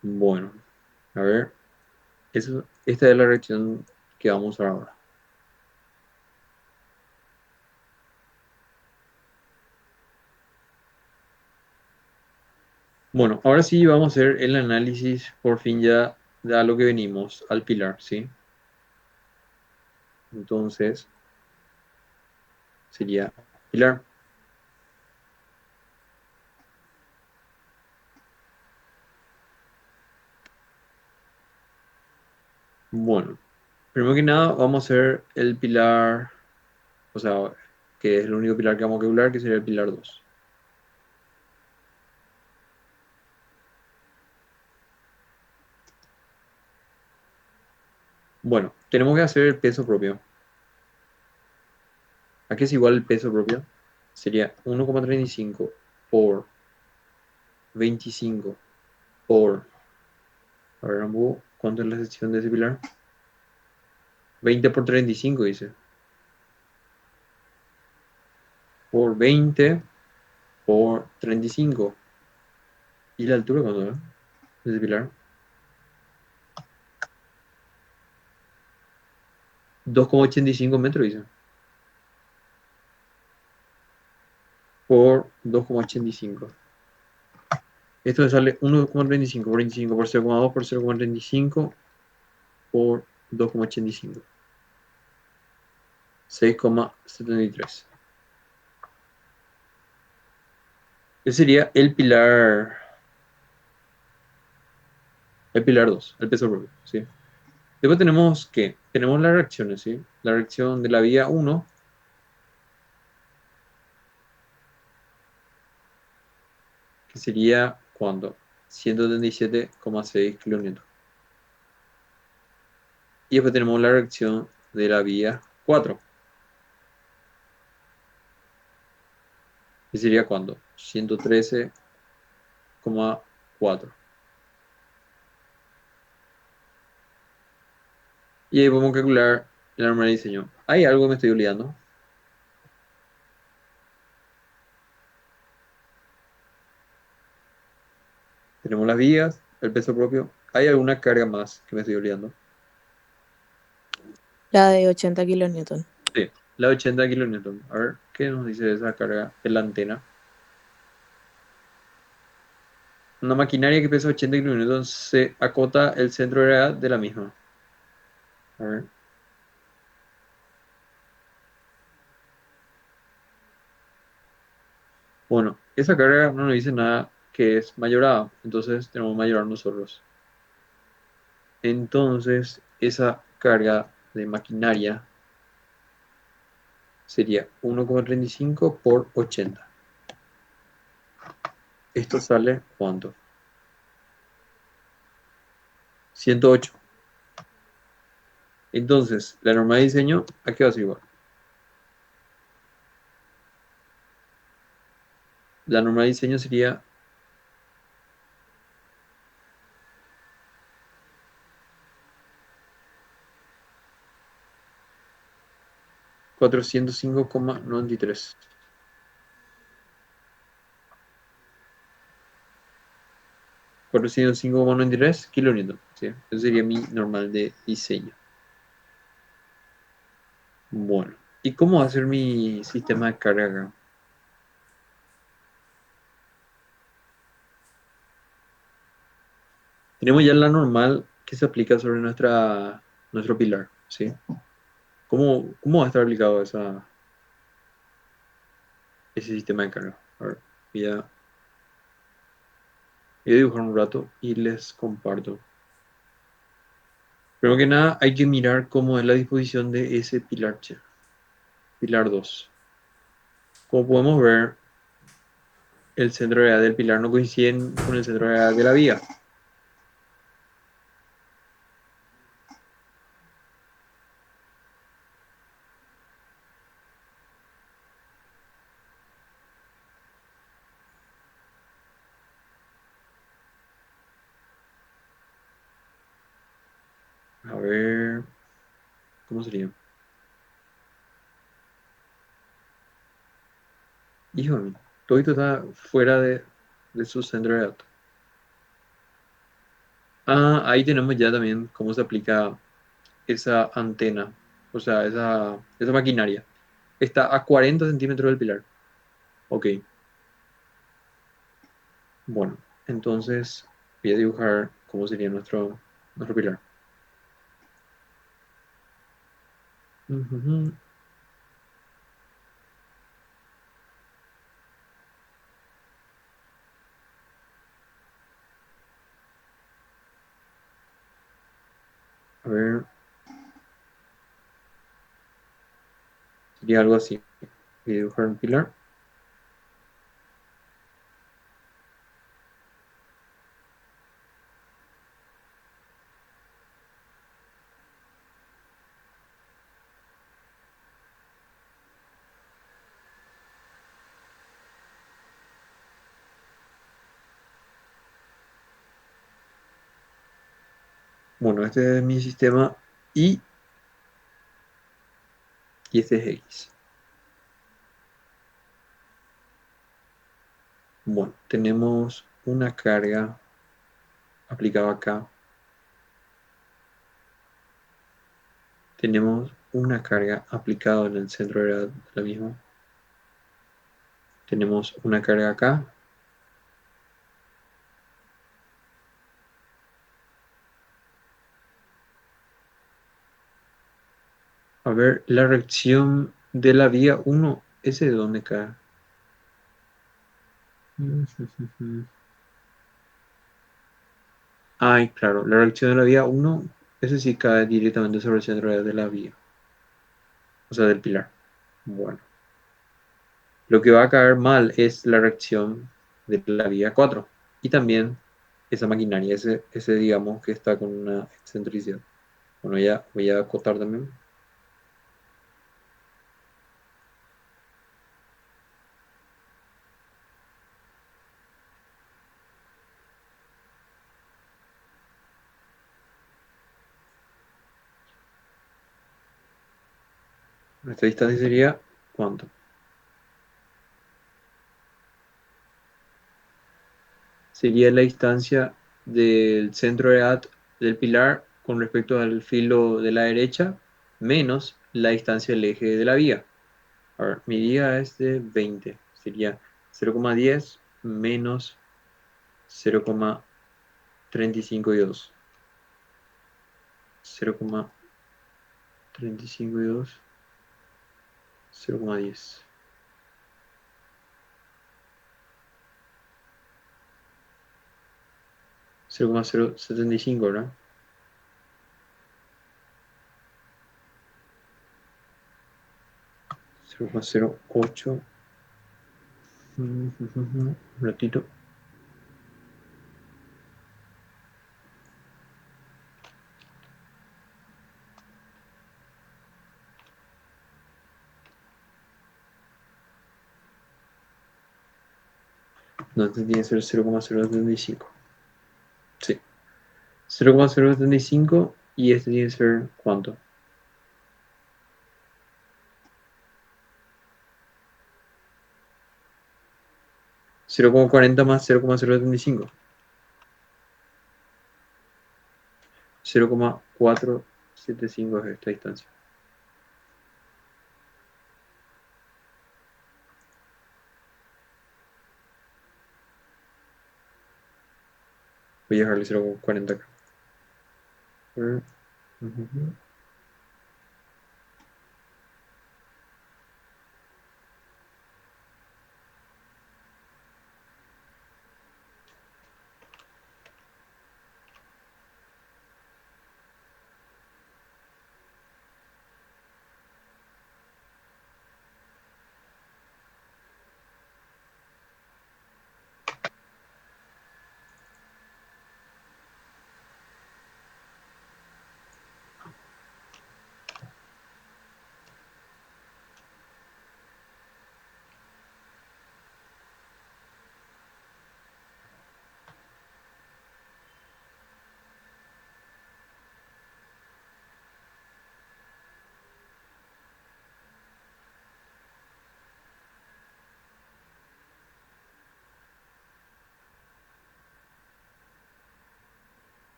Speaker 1: Bueno, a ver. Esta es la reacción que vamos a usar ahora. Bueno, ahora sí vamos a hacer el análisis, por fin ya de a lo que venimos, al pilar, ¿sí? Entonces, sería pilar. Bueno, primero que nada vamos a hacer el pilar, o sea, que es el único pilar que vamos a calcular, que sería el pilar 2. Bueno, tenemos que hacer el peso propio. ¿A qué es igual el peso propio? Sería 1,35 por 25 por... A ver, ¿cuánto es la sección de ese pilar? 20 por 35 dice. Por 20 por 35. ¿Y la altura cuánto es? De ese pilar. 2,85 metros, dice. Por 2,85. Esto me sale 1,35 por 25 por 0,2 por 0,35 por 2,85. 6,73. Ese sería el pilar 2, el peso propio, ¿sí? Después tenemos, ¿qué? Tenemos las reacciones, ¿sí? La reacción de la vía 1, que sería, ¿cuánto? 137,6 kilonewton. Y después tenemos la reacción de la vía 4, que sería, ¿cuánto? 113,4. Y ahí podemos calcular la normal de diseño. ¿Hay algo que me estoy olvidando? Tenemos las vías, el peso propio. ¿Hay alguna carga más que me estoy olvidando?
Speaker 2: La de 80 kilonewton.
Speaker 1: Sí, la 80 kilonewton. A ver, ¿qué nos dice de esa carga en la antena? Una maquinaria que pesa 80 kilonewton se acota el centro de gravedad de la misma. A ver. Bueno, esa carga no nos dice nada que es mayorada, entonces tenemos que mayorar nosotros. Entonces, esa carga de maquinaria sería 1,35 por 80. ¿Esto sale cuánto? 108. Entonces, la norma de diseño, ¿a qué va a ser igual? La norma de diseño sería 405,93. 405,93 kilonewton. ¿Sí? Ese sería mi normal de diseño. Bueno, ¿y cómo va a ser mi sistema de carga acá? Tenemos ya la normal que se aplica sobre nuestro pilar, ¿sí? ¿Cómo va a estar aplicado ese sistema de carga? A ver, voy a dibujar un rato y les comparto. Primero que nada, hay que mirar cómo es la disposición de ese pilar, pilar 2. Como podemos ver, el centro de gravedad del pilar no coincide con el centro de gravedad de la vía. A ver, ¿cómo sería? Híjole, todo esto está fuera de su centro de gravedad. Ah, ahí tenemos ya también cómo se aplica esa antena, o sea, esa maquinaria. Está a 40 centímetros del pilar. Ok, bueno, entonces voy a dibujar cómo sería nuestro pilar. Ujujú. A ver, sería algo así. Voy a dibujar un pilar. Bueno, este es mi sistema y este es X. Bueno, tenemos una carga aplicada acá. Tenemos una carga aplicada en el centro de gravedad de la misma. Tenemos una carga acá. A ver, la reacción de la vía 1, ¿ese de dónde cae? Ay, claro, la reacción de la vía 1, ese sí cae directamente sobre el centro de gravedad de la vía, o sea, del pilar. Bueno, lo que va a caer mal es la reacción de la vía 4 y también esa maquinaria, ese digamos que está con una excentricidad. Bueno, ya voy a acotar también. Esta distancia sería, ¿cuánto? Sería la distancia del centro de gravedad del pilar con respecto al filo de la derecha menos la distancia del eje de la vía. A ver, mi vía es de 20, sería 0,10 menos 0,352. 0,352, 0,10. 0,075, ¿verdad? 0,08. Un ratito. No, este tiene que ser 0,075. Sí. 0,075 y este tiene que ser ¿cuánto? 0,40 más 0,075. 0,475 es esta distancia. Voy a dejarle 0,40 acá.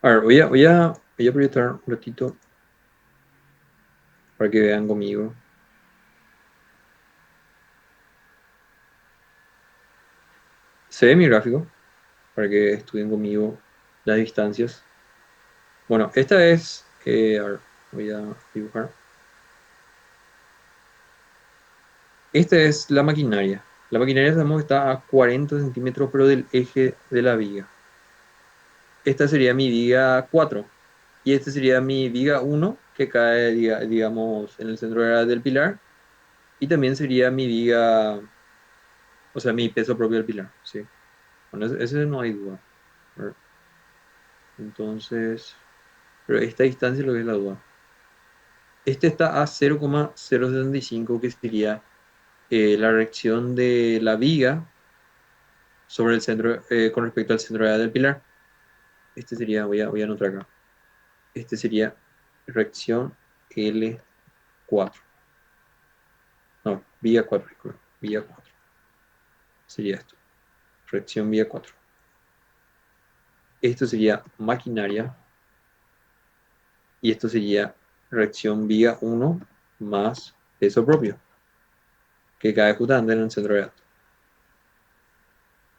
Speaker 1: A ver, voy a proyectar un ratito para que vean conmigo. ¿Se ve mi gráfico? Para que estudien conmigo las distancias. Bueno, esta es, a ver, voy a dibujar. Esta es la maquinaria. La maquinaria sabemos que está a 40 centímetros, pero del eje de la viga. Esta sería mi viga 4. Y esta sería mi viga 1, que cae, digamos, en el centro del pilar. Y también sería mi viga, o sea, mi peso propio del pilar. ¿Sí? Bueno, ese no hay duda. A ver, entonces, pero esta distancia es lo que es la duda. Este está a 0,075, que sería la reacción de la viga sobre el centro, con respecto al centro de gravedad del pilar. Este sería, voy a anotar acá. Este sería reacción L4. No, vía 4, disculpa, vía 4. Sería esto. Reacción vía 4. Esto sería maquinaria. Y esto sería reacción vía 1 más peso propio, que cae justamente en el centro de datos.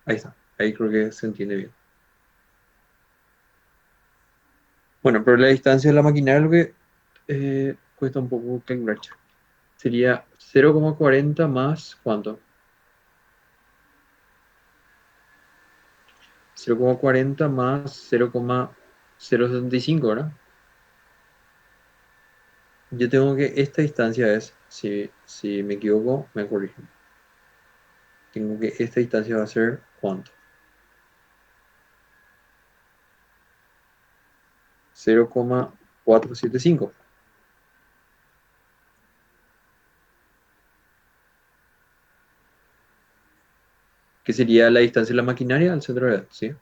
Speaker 1: Ahí está, ahí creo que se entiende bien. Bueno, pero la distancia de la maquinaria es lo que cuesta un poco calcular. Che. Sería 0,40 más ¿cuánto? 0,40 más 0,075, ¿verdad? Yo tengo que esta distancia es, si me equivoco, me corrigen. Tengo que esta distancia va a ser ¿cuánto? 0,475, que sería la distancia de la maquinaria al centro de datos, ¿sí?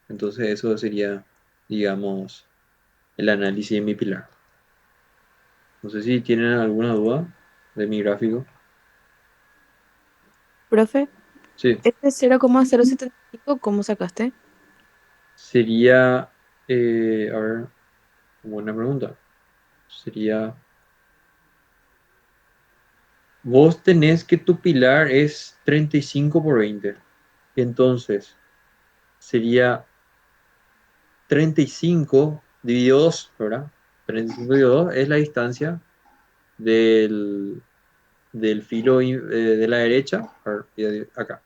Speaker 1: Entonces eso sería, digamos, el análisis de mi pilar. No sé si tienen alguna duda de mi gráfico.
Speaker 2: Profe,
Speaker 1: Sí,
Speaker 2: este 0,075, ¿cómo sacaste?
Speaker 1: sería, a ver, buena pregunta. Sería, vos tenés que tu pilar es 35 por 20. Entonces, sería 35 dividido 2, ¿verdad? 35 dividido 2 es la distancia del, del filo de la derecha. A ver, acá.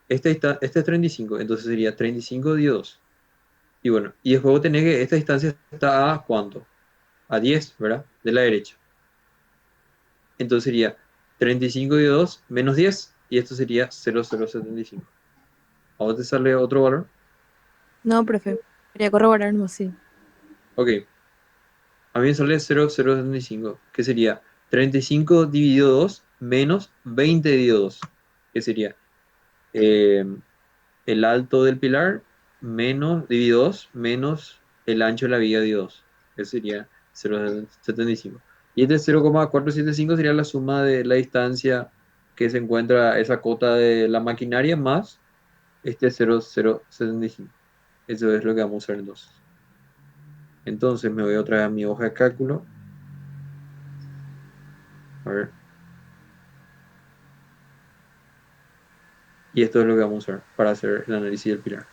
Speaker 1: Este es 35, entonces sería 35 dividido 2. Y bueno, y después vos tenés que esta distancia está a ¿cuánto? A 10, ¿verdad? De la derecha. Entonces sería 35 dividido 2 menos 10 y esto sería 0,075. ¿A vos te sale otro valor?
Speaker 2: No, profe, quería corroborar más, sí.
Speaker 1: Ok, a mí me sale 0,075, que sería 35 dividido 2 menos 20 dividido 2, que sería eh, el alto del pilar menos dividido 2 menos el ancho de la viga dividido 2, que sería 0,75. Y este 0,475 sería la suma de la distancia que se encuentra esa cota de la maquinaria más este 0,075. Eso es lo que vamos a hacer entonces. Entonces me voy otra vez a mi hoja de cálculo. A ver. Y esto es lo que vamos a usar para hacer el análisis del pilar.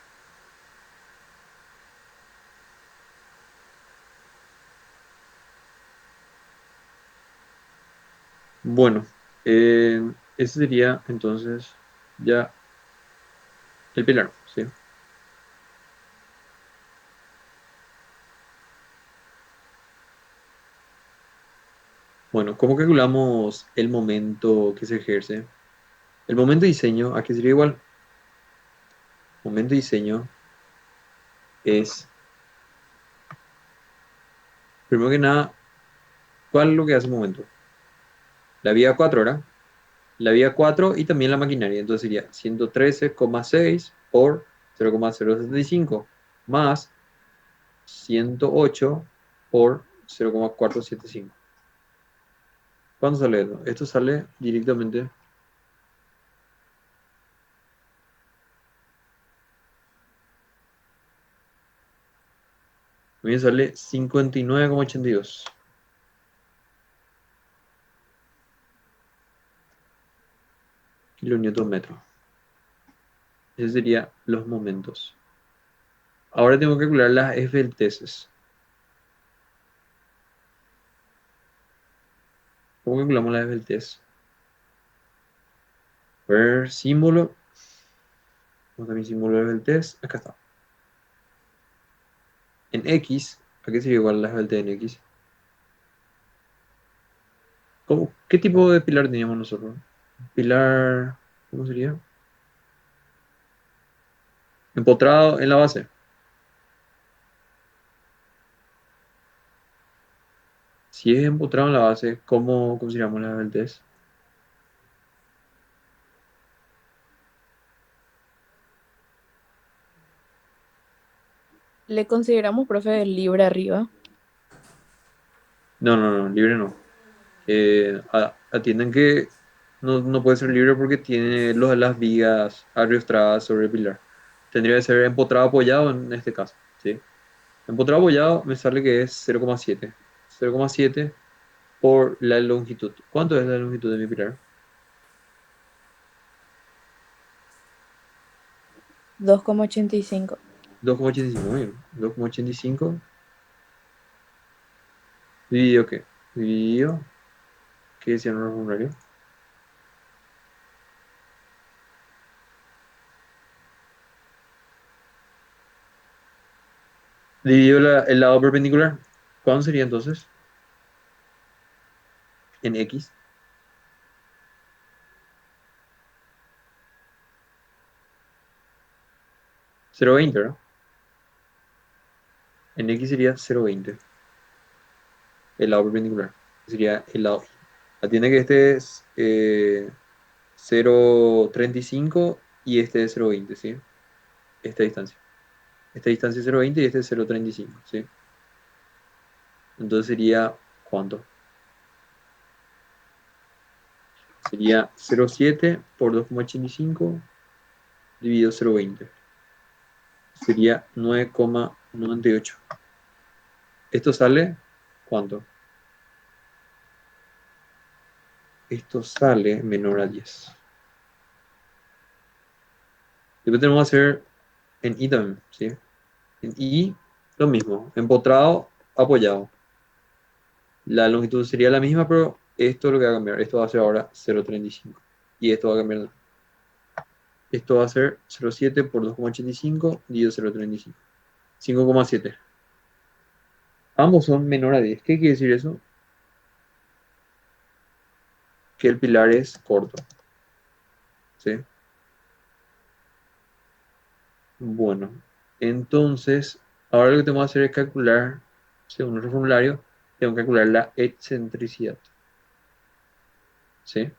Speaker 1: Bueno, ese sería entonces ya el pilar, ¿sí? Bueno, ¿cómo calculamos el momento que se ejerce? El momento de diseño, aquí sería igual. Momento de diseño es, primero que nada, ¿cuál es lo que hace el momento? La vía 4, ¿verdad? La vía 4 y también la maquinaria. Entonces sería 113,6 por 0,075 más 108 por 0,475. ¿Cuánto sale esto? Esto sale directamente. A mí me sale 59,82 kilonewton metro. Ese serían los momentos. Ahora tengo que calcular las esbelteces. ¿Cómo calculamos las esbeltez? Ver símbolo. ¿Cómo está mi símbolo de esbeltez? Acá está. En X, ¿a qué sería igual la esbeltez en X? ¿Qué tipo de pilar teníamos nosotros? Pilar, ¿cómo sería? Empotrado en la base. Si es empotrado en la base, ¿cómo consideramos la esbeltez?
Speaker 2: Le consideramos profe libre arriba.
Speaker 1: No, no, no, libre no. Atienden que no puede ser libre porque tiene las vigas arrastradas sobre el pilar. Tendría que ser empotrado apoyado en este caso, ¿sí? Empotrado apoyado me sale que es 0,7. 0,7 por la longitud. ¿Cuánto es la longitud de mi pilar?
Speaker 2: 2,85.
Speaker 1: 2,85, muy bien. 2,85 dividido ¿qué? Dividido, ¿qué decía en el formulario? Dividido el lado perpendicular. ¿Cuánto sería entonces? En X. 0,20, ¿no? En X sería 0,20. El lado perpendicular. Sería el lado Y. Atiende que este es 0,35 y este es 0,20, ¿sí? Esta distancia. Esta distancia es 0,20 y este es 0,35, ¿sí? Entonces sería, ¿cuánto? Sería 0,7 por 2,85 dividido 0,20. Sería 9,98. ¿Esto sale cuánto? Esto sale menor a 10. Después tenemos que hacer en Y también, ¿sí? En Y, lo mismo. Empotrado, apoyado. La longitud sería la misma, pero esto es lo que va a cambiar. Esto va a ser ahora 0,35. Y esto va a cambiar. Esto va a ser 0,7 por 2,85 dividido 0,35. 5,7. Ambos son menor a 10. ¿Qué quiere decir eso? Que el pilar es corto. ¿Sí? Bueno, entonces, ahora lo que tengo que hacer es calcular, según nuestro formulario, tengo que calcular la excentricidad. ¿Sí?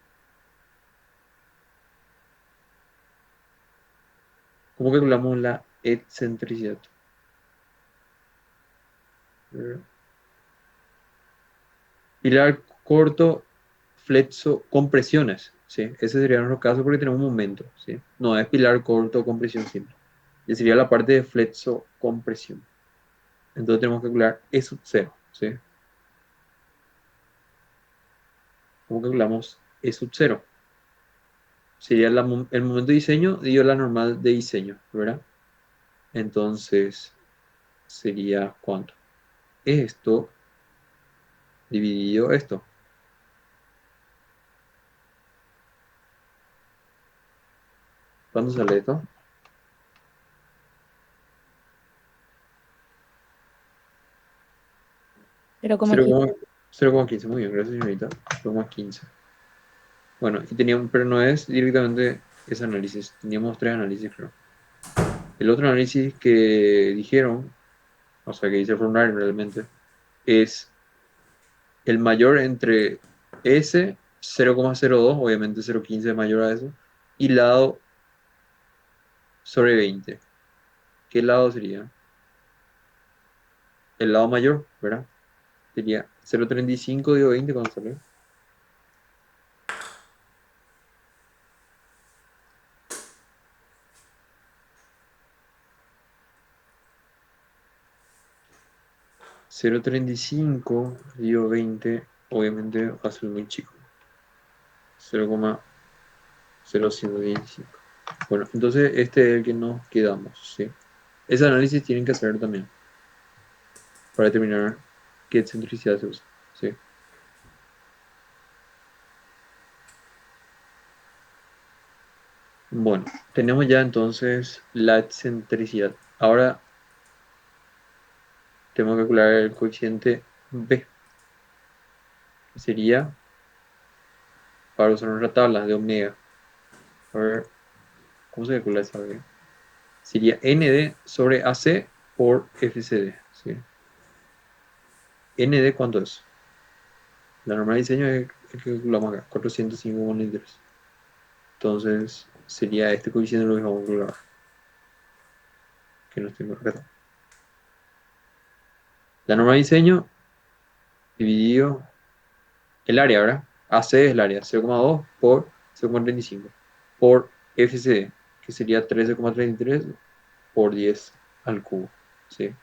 Speaker 1: ¿Cómo calculamos la excentricidad? Pilar corto, flexo, compresiones. ¿Sí? Ese sería nuestro caso porque tenemos un momento. ¿Sí? No es pilar corto, compresión simple. Y sería la parte de flexo, compresión. Entonces tenemos que calcular E sub 0. ¿Sí? ¿Cómo calculamos E sub 0? Sería el momento de diseño dividido la normal de diseño, ¿verdad? Entonces, sería ¿cuánto? Esto dividido esto. ¿Cuánto sale esto?
Speaker 2: 0,15.
Speaker 1: 0,15. Muy bien, gracias, señorita. 0,15. Bueno, y teníamos, pero no es directamente ese análisis. Teníamos tres análisis, creo. El otro análisis que dijeron, o sea, que dice el formulario realmente, es el mayor entre S, 0,02, obviamente 0,15 es mayor a eso, y lado sobre 20. ¿Qué lado sería? El lado mayor, ¿verdad? Sería 0,35 dividido 20, ¿cuánto sale? 0,35 dividido 20, obviamente va a ser muy chico. 0,0125. Bueno, entonces este es el que nos quedamos, ¿sí? Ese análisis tienen que hacer también para determinar qué excentricidad se usa, ¿sí? Bueno, tenemos ya entonces la excentricidad. Ahora tenemos que calcular el coeficiente B, que sería, para usar nuestra tabla de omega. A ver, ¿cómo se calcula esa B? Sería ND sobre AC por FCD, ¿sí? ND, ¿cuánto es? La normal de diseño es el que calculamos acá, 405,93. Entonces, sería este coeficiente lo que vamos a calcular, que no estoy acá. La normal de diseño dividido el área, ¿verdad? AC es el área, 0,2 por 0,35 por FCD, que sería 13,33 por 10 al cubo, ¿sí?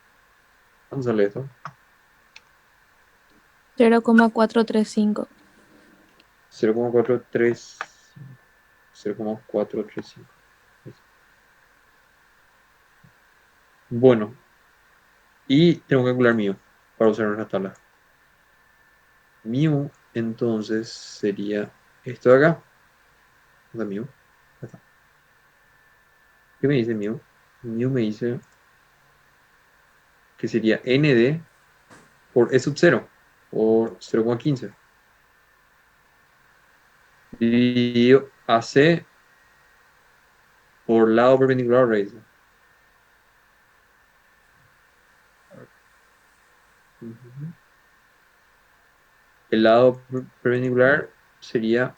Speaker 1: ¿Cuánto sale esto?
Speaker 2: 0,435.
Speaker 1: 0,435. 0,435. Bueno, y tengo que calcular mío para usar nuestra tabla. Mu entonces sería esto de acá. ¿Dónde está mu? Acá está. ¿Qué me dice mu? Mu me dice que sería nd por e sub 0 por 0,15 dividido AC por lado perpendicular raíz. El lado perpendicular sería...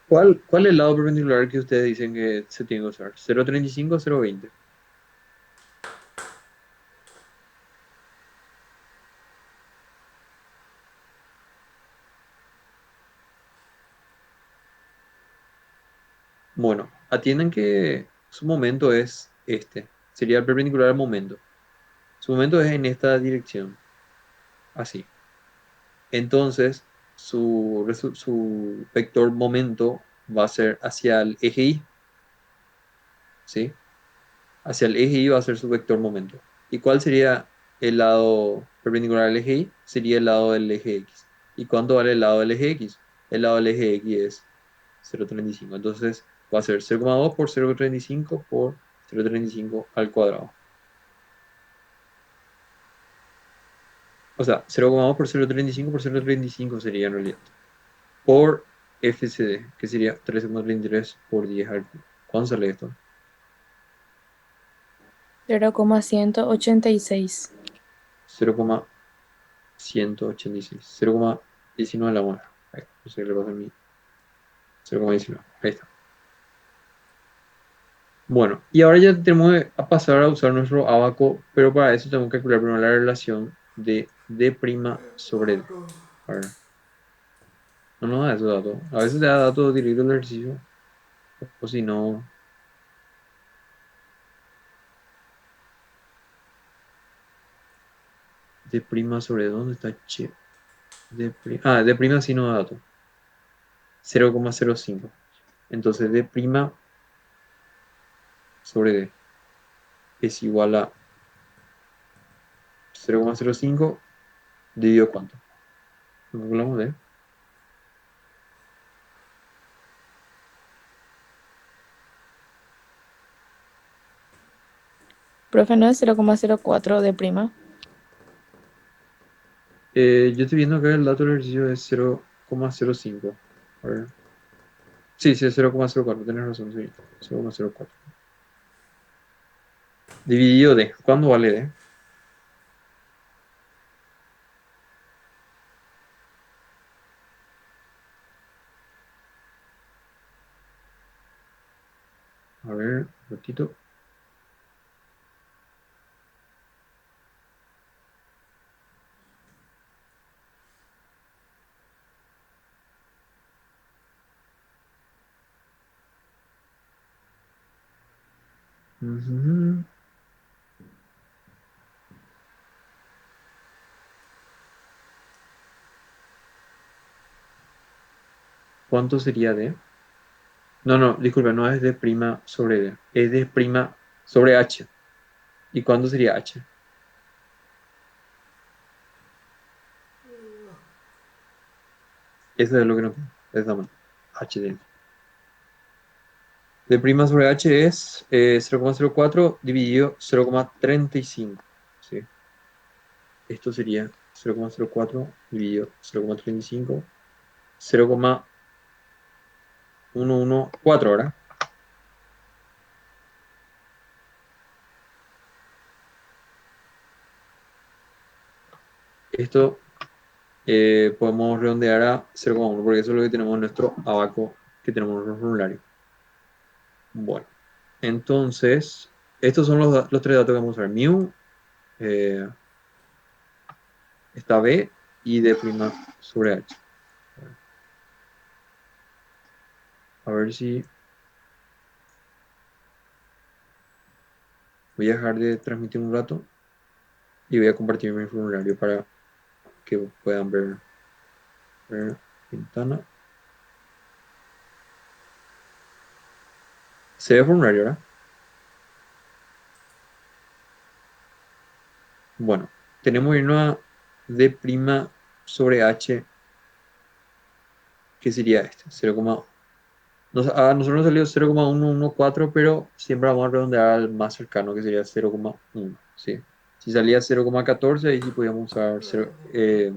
Speaker 1: ¿Cuál es el lado perpendicular que ustedes dicen que se tiene que usar? ¿0,35 o 0,20? Bueno, atiendan que su momento es este. Sería el perpendicular al momento. Su momento es en esta dirección. Así. Entonces, su vector momento va a ser hacia el eje Y. ¿Sí? Hacia el eje Y va a ser su vector momento. ¿Y cuál sería el lado perpendicular al eje Y? Sería el lado del eje X. ¿Y cuánto vale el lado del eje X? El lado del eje X es 0,35. Entonces va a ser 0,2 por 0,35 por 0,35 al cuadrado. O sea, 0,2 por 0,35 por 0,35 sería en realidad. Por FCD, que sería 13,33 por 10 al cubo. ¿Cuánto sale esto?
Speaker 2: 0,186.
Speaker 1: 0,186. 0,19 la muestra. Ahí está. No sé qué le pasa a mí. 0,19. Ahí está. Bueno, y ahora ya tenemos que pasar a usar nuestro abaco, pero para eso tenemos que calcular primero la relación de D' sobre D. A ver, no nos da esos datos. A veces te da datos directos del ejercicio, o si no, D' sobre ¿dónde está Che? D' sí no da datos. 0,05. Entonces D' sobre D es igual a 0,05 dividido ¿cuánto? Calculamos D.
Speaker 2: Profe, ¿no es 0,04 de prima?
Speaker 1: Yo estoy viendo que el dato del ejercicio es 0,05. A ver. Sí, sí, es 0,04. Tienes razón, sí. 0,04. Dividido D. ¿Cuándo vale D? A ver, un ratito. Ujú. ¿Cuánto sería D? No, no, disculpe, no es D' sobre D. Es D' sobre H. ¿Y cuándo sería H? Eso es lo que no. Esa mano. H de D' sobre H es 0,04 dividido 0,35. ¿Sí? Esto sería 0,04 dividido 0,35. 0,114, ¿verdad? Esto podemos redondear a 0,1 porque eso es lo que tenemos en nuestro abaco que tenemos en nuestro formulario. Bueno, entonces, estos son los tres datos que vamos a ver. Mu, eh, está B y D' sobre H. A ver si Voy a dejar de transmitir un rato y voy a compartir mi formulario para que puedan ver ventana. Se ve el formulario, ¿verdad? Bueno, tenemos que irnos a D' sobre H, que sería este, 0, a nosotros nos salió 0,114, pero siempre vamos a redondear al más cercano, que sería 0,1, ¿sí? Si salía 0,14, ahí sí podíamos usar D'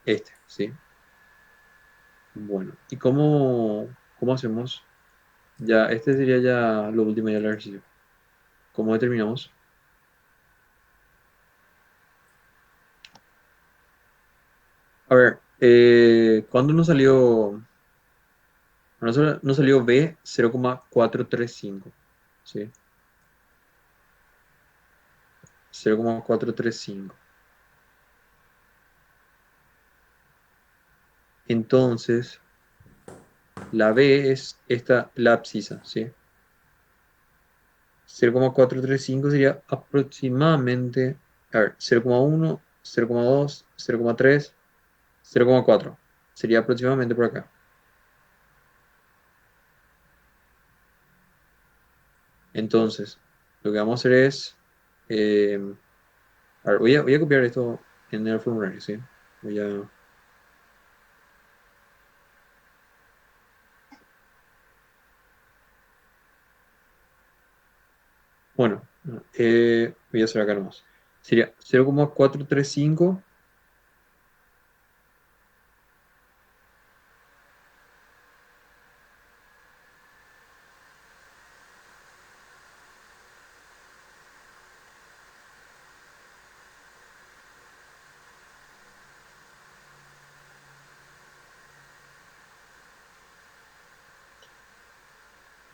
Speaker 1: este, ¿sí? Bueno, ¿y cómo hacemos? Ya, este sería ya lo último ya del ejercicio. ¿Cómo determinamos? A ver, ¿cuándo nos salió? Nos salió B 0,435, ¿sí? 0,435. Entonces, la B es esta, la abscisa, ¿sí? 0,435 sería aproximadamente, a ver, 0,1, 0,2, 0,3, 0,4. Sería aproximadamente por acá. Entonces, lo que vamos a hacer es, eh, a ver, voy a copiar esto en el formulario, ¿sí? Voy a, bueno, voy a hacer acá nomás. Sería 0,435.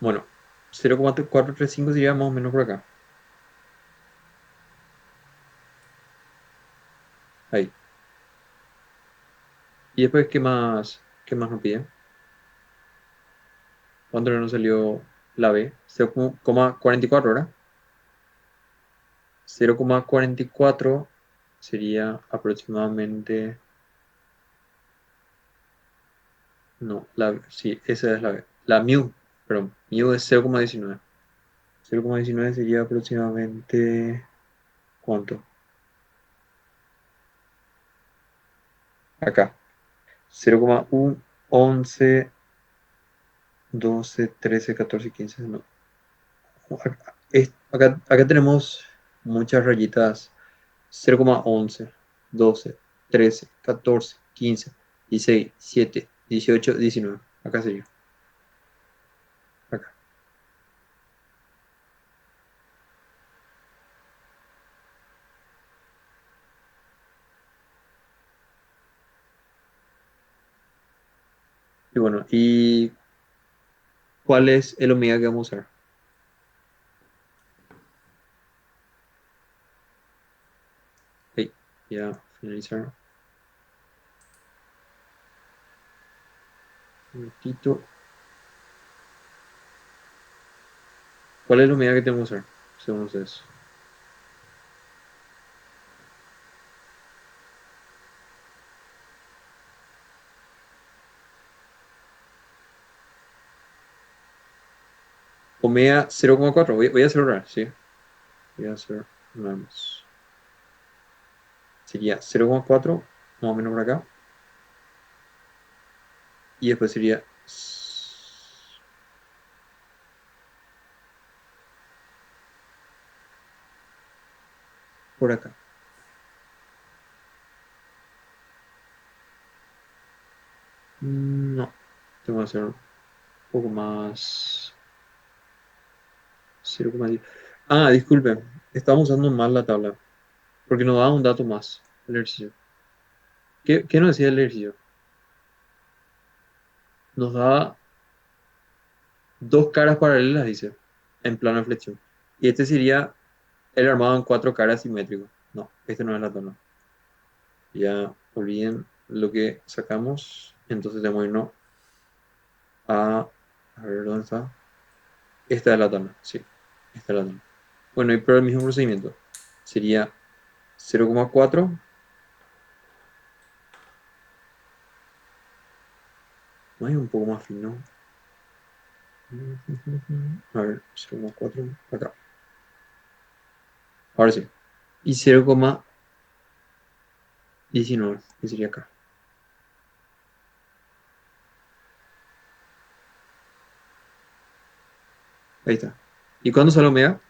Speaker 1: Bueno, 0,435 sería más o menos por acá. Ahí. Y después, ¿qué más nos pide? ¿Cuánto nos salió la B? 0,44, ¿verdad? 0,44 sería aproximadamente. No, sí, esa es la B. La mu, perdón, mu es 0,19. 0,19 sería aproximadamente. ¿Cuánto? Acá. 0,1, 11, 12, 13, 14, 15. No. Acá tenemos muchas rayitas: 0,11, 12, 13, 14, 15, 16, 17, 18, 19. Acá sería. Acá. Y bueno, ¿y cuál es el omega que vamos a usar? Ok, ya finalizar. Un minutito. ¿Cuál es el omega que tenemos que usar? Según ustedes. Omega 0,4. Voy a hacer otra, ¿sí? Voy a hacer nada más. Sería 0,4, más o menos por acá. Y después sería por acá. No, tengo que hacer un poco más. 0,10. Ah, disculpen, estamos usando mal la tabla, porque nos da un dato más el ejercicio. ¿Qué nos decía el ejercicio? Nos da dos caras paralelas, dice, en plano de flexión. Y este sería el armado en cuatro caras simétrico. No, este no es la tabla. Ya olviden lo que sacamos. Entonces tenemos que irnos a ver dónde está. Esta es la tabla, sí. Esta la tengo. Bueno, y pero el mismo procedimiento. Sería 0,4. No hay un poco más fino. A ver, 0,4. Acá. Ahora sí. Y 0,19. Que sería acá. Ahí está. ¿Y cuándo sale omega?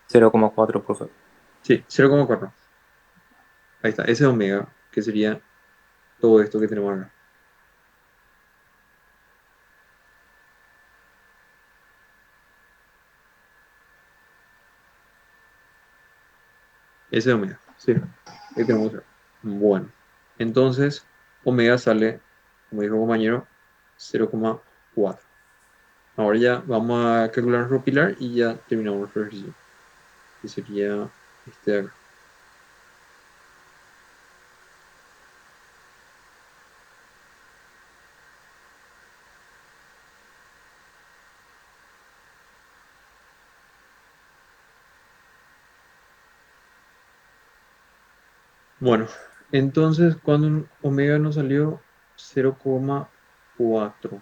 Speaker 4: 0,4, profe.
Speaker 1: Sí, 0,4. Ahí está. Ese es omega. Que sería todo esto que tenemos acá. Ese es omega. Sí. Ahí tenemos. Bueno. Entonces, omega sale, como dijo el compañero, 0,4. Ahora ya vamos a calcular nuestro pilar y ya terminamos nuestro ejercicio. Que sería este de acá. Bueno, entonces cuando un omega nos salió 0,4.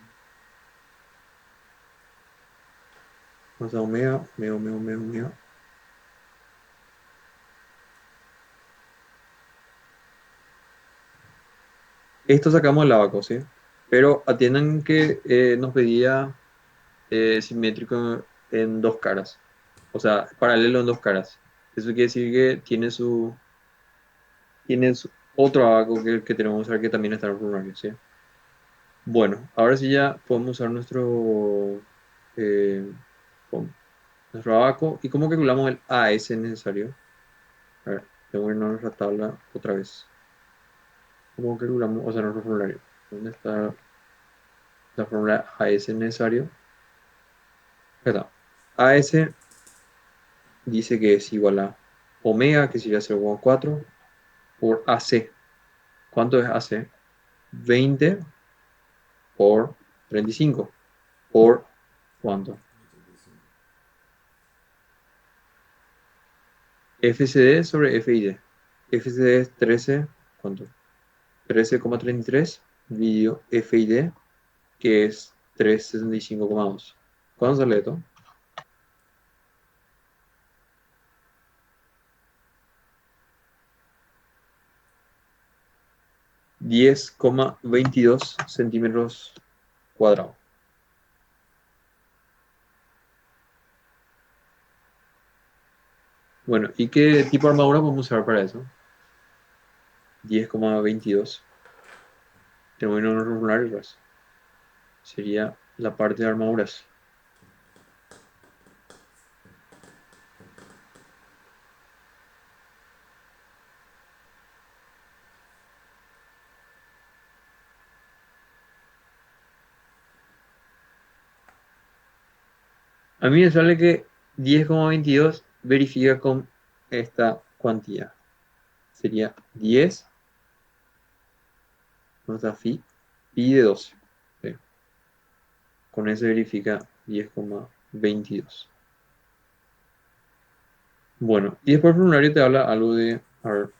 Speaker 1: O sea, omega. Esto sacamos el abaco, ¿sí? Pero atiendan que nos pedía simétrico en dos caras. O sea, paralelo en dos caras. Eso quiere decir que tiene otro abaco que tenemos que usar que también está en el formulario, ¿sí? Bueno, ahora sí ya podemos usar eh, con nuestro abaco. ¿Y cómo calculamos el AS necesario? A ver, tengo que irnos a nuestra tabla otra vez. ¿Cómo calculamos? O sea, nuestro formulario. ¿Dónde está la fórmula AS necesario? Acá está. AS dice que es igual a omega, que sería 0,4, por AC. ¿Cuánto es AC? 20 por 35. ¿Por cuánto? FCD sobre FID. FCD es 13, ¿cuánto? 13,33 dividido FID, que es 365,2. ¿Cuándo sale esto? 10,22 centímetros cuadrados. Bueno, ¿y qué tipo de armadura podemos usar para eso? 10,22. Tenemos que irnos a los formularios. Sería la parte de armaduras. A mí me sale que 10,22 verifica con esta cuantía. Sería 10, ¿dónde está phi? Pi de 12. Sí. Con eso verifica 10,22. Bueno, y después el formulario te habla algo de, a ver,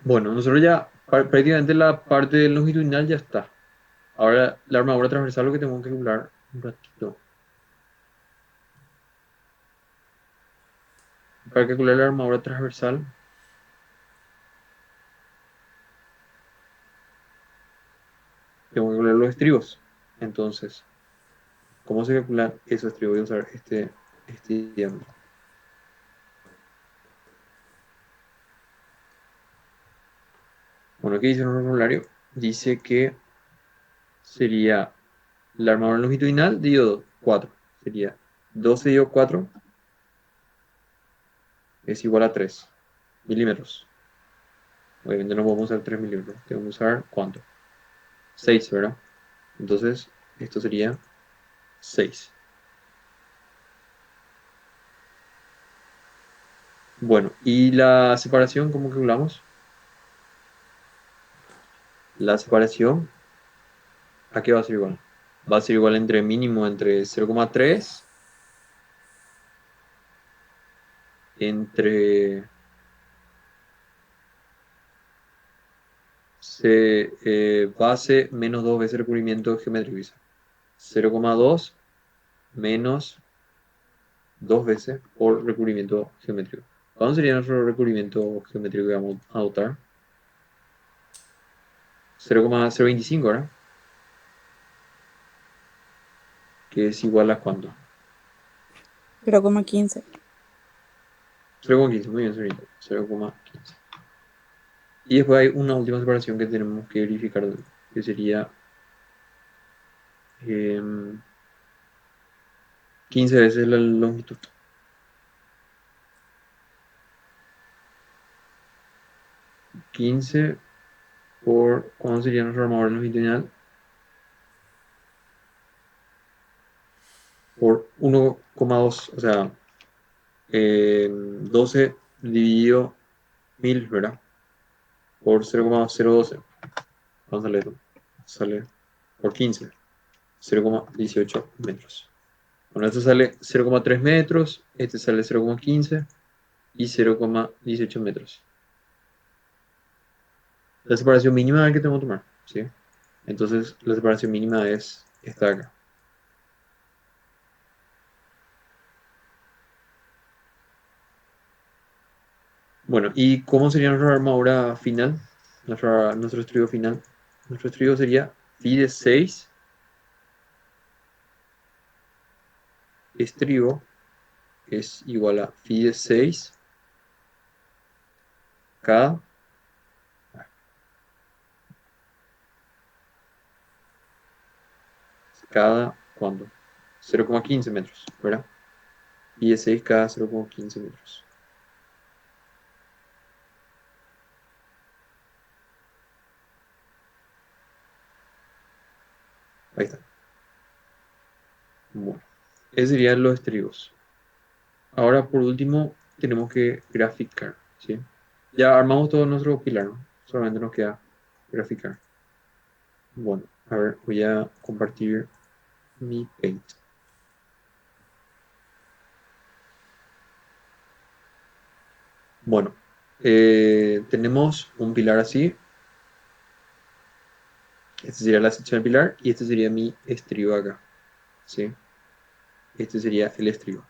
Speaker 1: bueno, nosotros ya prácticamente la parte longitudinal ya está. Ahora la armadura transversal lo que tenemos que calcular un ratito. Para calcular la armadura transversal tengo que calcular los estribos. Entonces, ¿cómo se calcula esos estribos? Voy a usar este diámetro. Bueno, aquí dice en el formulario, dice que sería la armadura longitudinal dividido 4. Sería 12 dividido 4 es igual a 3 milímetros. Obviamente no podemos usar 3 milímetros. Tengo que usar ¿cuánto? 6, ¿verdad? Entonces, esto sería 6. Bueno, ¿y la separación cómo calculamos? La separación, ¿a qué va a ser igual? Va a ser igual entre mínimo entre 0,3 entre base menos 2 veces recubrimiento geométrico. 0,2 menos 2 veces por recubrimiento geométrico. ¿Cuándo sería nuestro recubrimiento geométrico que vamos a adoptar? 0,025, ¿verdad? Que es igual a ¿cuánto?
Speaker 2: 0,15.
Speaker 1: 0,15, muy bien, señorita. 0,15. Y después hay una última separación que tenemos que verificar, que sería 15 veces la longitud. 15 por, ¿cuándo sería nuestro armador longitudinal? Por 1,2, o sea, 12 dividido 1000, ¿verdad? Por 0,012. ¿Cuánto sale esto? Sale por 15, 0,18 metros. Bueno, esto sale 0,3 metros, este sale 0,15 y 0,18 metros. La separación mínima que tengo que tomar, ¿sí? Entonces, la separación mínima es esta de acá. Bueno, ¿y cómo sería nuestra armadura final? Nuestro estribo final. Nuestro estribo sería phi de 6 estribo es igual a phi de 6 cada ¿cuánto? 0,15 metros, ¿verdad? Phi de 6 cada 0,15 metros. Ahí está. Bueno, esos serían los estribos. Ahora, por último, tenemos que graficar, ¿sí? Ya armamos todo nuestro pilar, ¿no? Solamente nos queda graficar. Bueno, a ver, voy a compartir mi Paint. Bueno, tenemos un pilar así. Esta sería la sección del pilar y este sería mi estribo acá, ¿sí? Este sería el estribo.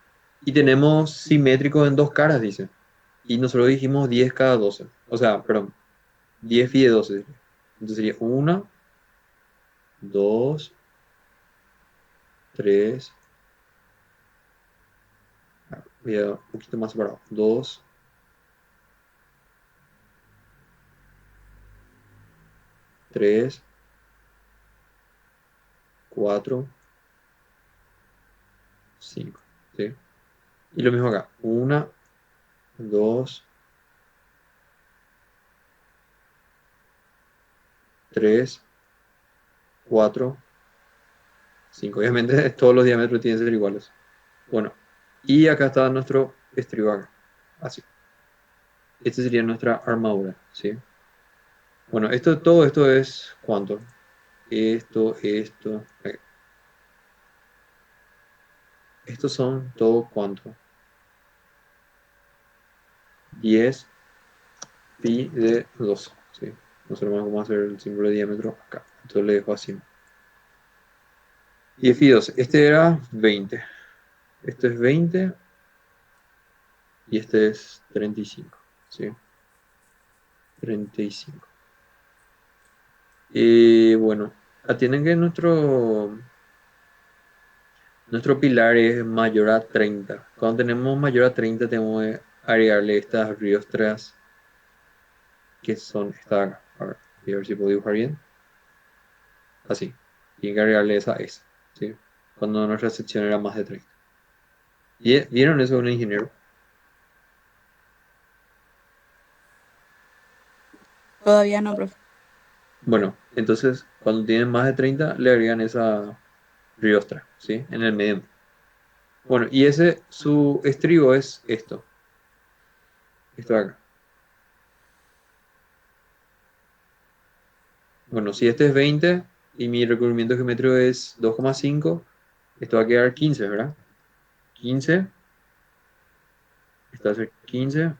Speaker 1: Y tenemos simétrico en dos caras, dice. Y nosotros dijimos 10 cada 12. O sea, perdón, 10 y de 12. Entonces sería 1, 2, 3. Voy a un poquito más separado. 2, 3, 4, 5. ¿Sí? Y lo mismo acá. 1, 2, 3, 4, 5. Obviamente todos los diámetros tienen que ser iguales. Bueno, y acá está nuestro estribo acá. Así. Esta sería nuestra armadura, ¿sí? Bueno, todo esto es ¿cuánto? Esto. Estos son todo ¿cuánto? 10 pi de 12, ¿sí? Nosotros vamos a hacer el símbolo de diámetro acá. Entonces le dejo así. 10 pi 12. Este era 20. Este es 20 y este es 35, ¿sí? 35. Y bueno, atienden que nuestro pilar es mayor a 30. Cuando tenemos mayor a 30 tenemos que agregarle estas riostras que son esta acá. A ver, voy a ver si puedo dibujar bien. Así. Tienen que agregarle esa S, ¿sí? Cuando nuestra sección era más de 30. ¿Vieron eso de un ingeniero?
Speaker 2: Todavía no, profe.
Speaker 1: Bueno, entonces cuando tienen más de 30 le agregan esa Riostra, ¿sí? En el medio. Bueno, y su estribo es esto. Esto de acá. Bueno, si este es 20 y mi recubrimiento geométrico es 2,5, esto va a quedar 15, ¿verdad? 15, esto va a ser 15,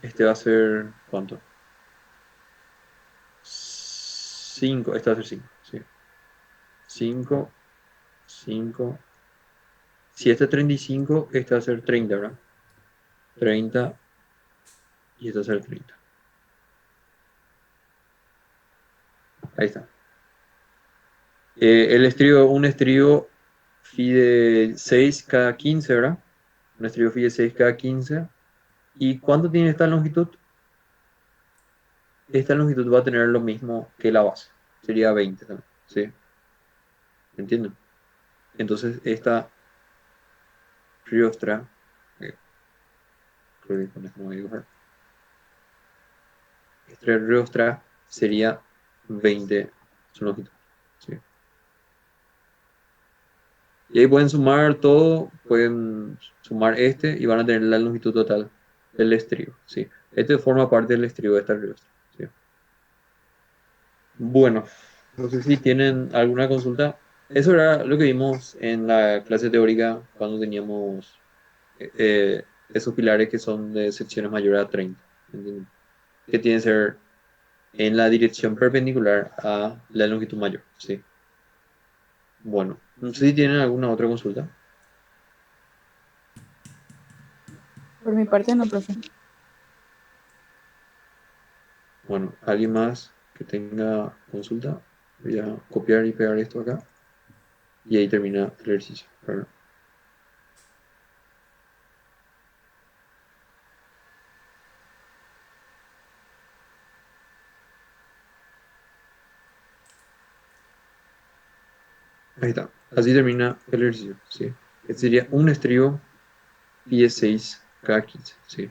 Speaker 1: este va a ser, ¿cuánto? 5, este va a ser 5, sí. 5, 5. Si este es 35, este va a ser 30, ¿verdad? 30 y este va a ser 30. Ahí está. Un estribo phi de 6 cada 15, ¿verdad? Un estribo phi de 6 cada 15. ¿Y cuánto tiene esta longitud? Esta longitud va a tener lo mismo que la base. Sería 20 también, ¿sí? ¿Entienden? Entonces esta riostra, creo que con esto no voy a dibujar. Esta riostra sería 20 su longitud, ¿sí? Y ahí pueden sumar todo, pueden sumar este y van a tener la longitud total del estribo, ¿sí? Este forma parte del estribo de esta riostra, ¿sí? Bueno, no sé si tienen alguna consulta. Eso era lo que vimos en la clase teórica cuando teníamos esos pilares que son de secciones mayores a 30, ¿entienden? Que tienen que ser en la dirección perpendicular a la longitud mayor, ¿sí? Bueno, no sé si tienen alguna otra consulta.
Speaker 2: Por mi parte no, profe.
Speaker 1: Bueno, ¿alguien más que tenga consulta? Voy a copiar y pegar esto acá y ahí termina el ejercicio. ¿Verdad? Ahí está. Así termina el ejercicio, ¿sí? Este sería un estribo y es 6 cada 15, ¿sí?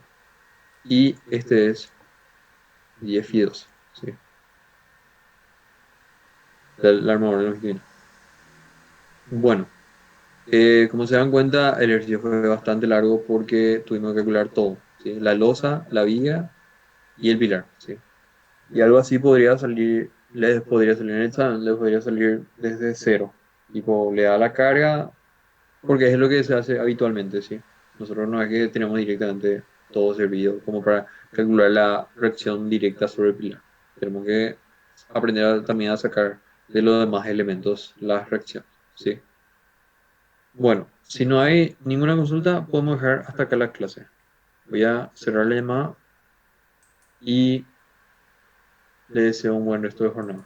Speaker 1: Y este es 10 y 12, ¿sí? La armadura longitudinal. Bueno, como se dan cuenta, el ejercicio fue bastante largo porque tuvimos que calcular todo, ¿sí? La losa, la viga y el pilar, ¿sí? Y algo así les podría salir en el examen, les podría salir desde cero. Tipo, le da la carga, porque es lo que se hace habitualmente, ¿sí? Nosotros no es que tenemos directamente todo servido como para calcular la reacción directa sobre el pilar. Tenemos que aprender también a sacar de los demás elementos las reacciones, ¿sí? Bueno, si no hay ninguna consulta, podemos dejar hasta acá la clase. Voy a cerrar la llamada y les deseo un buen resto de jornada.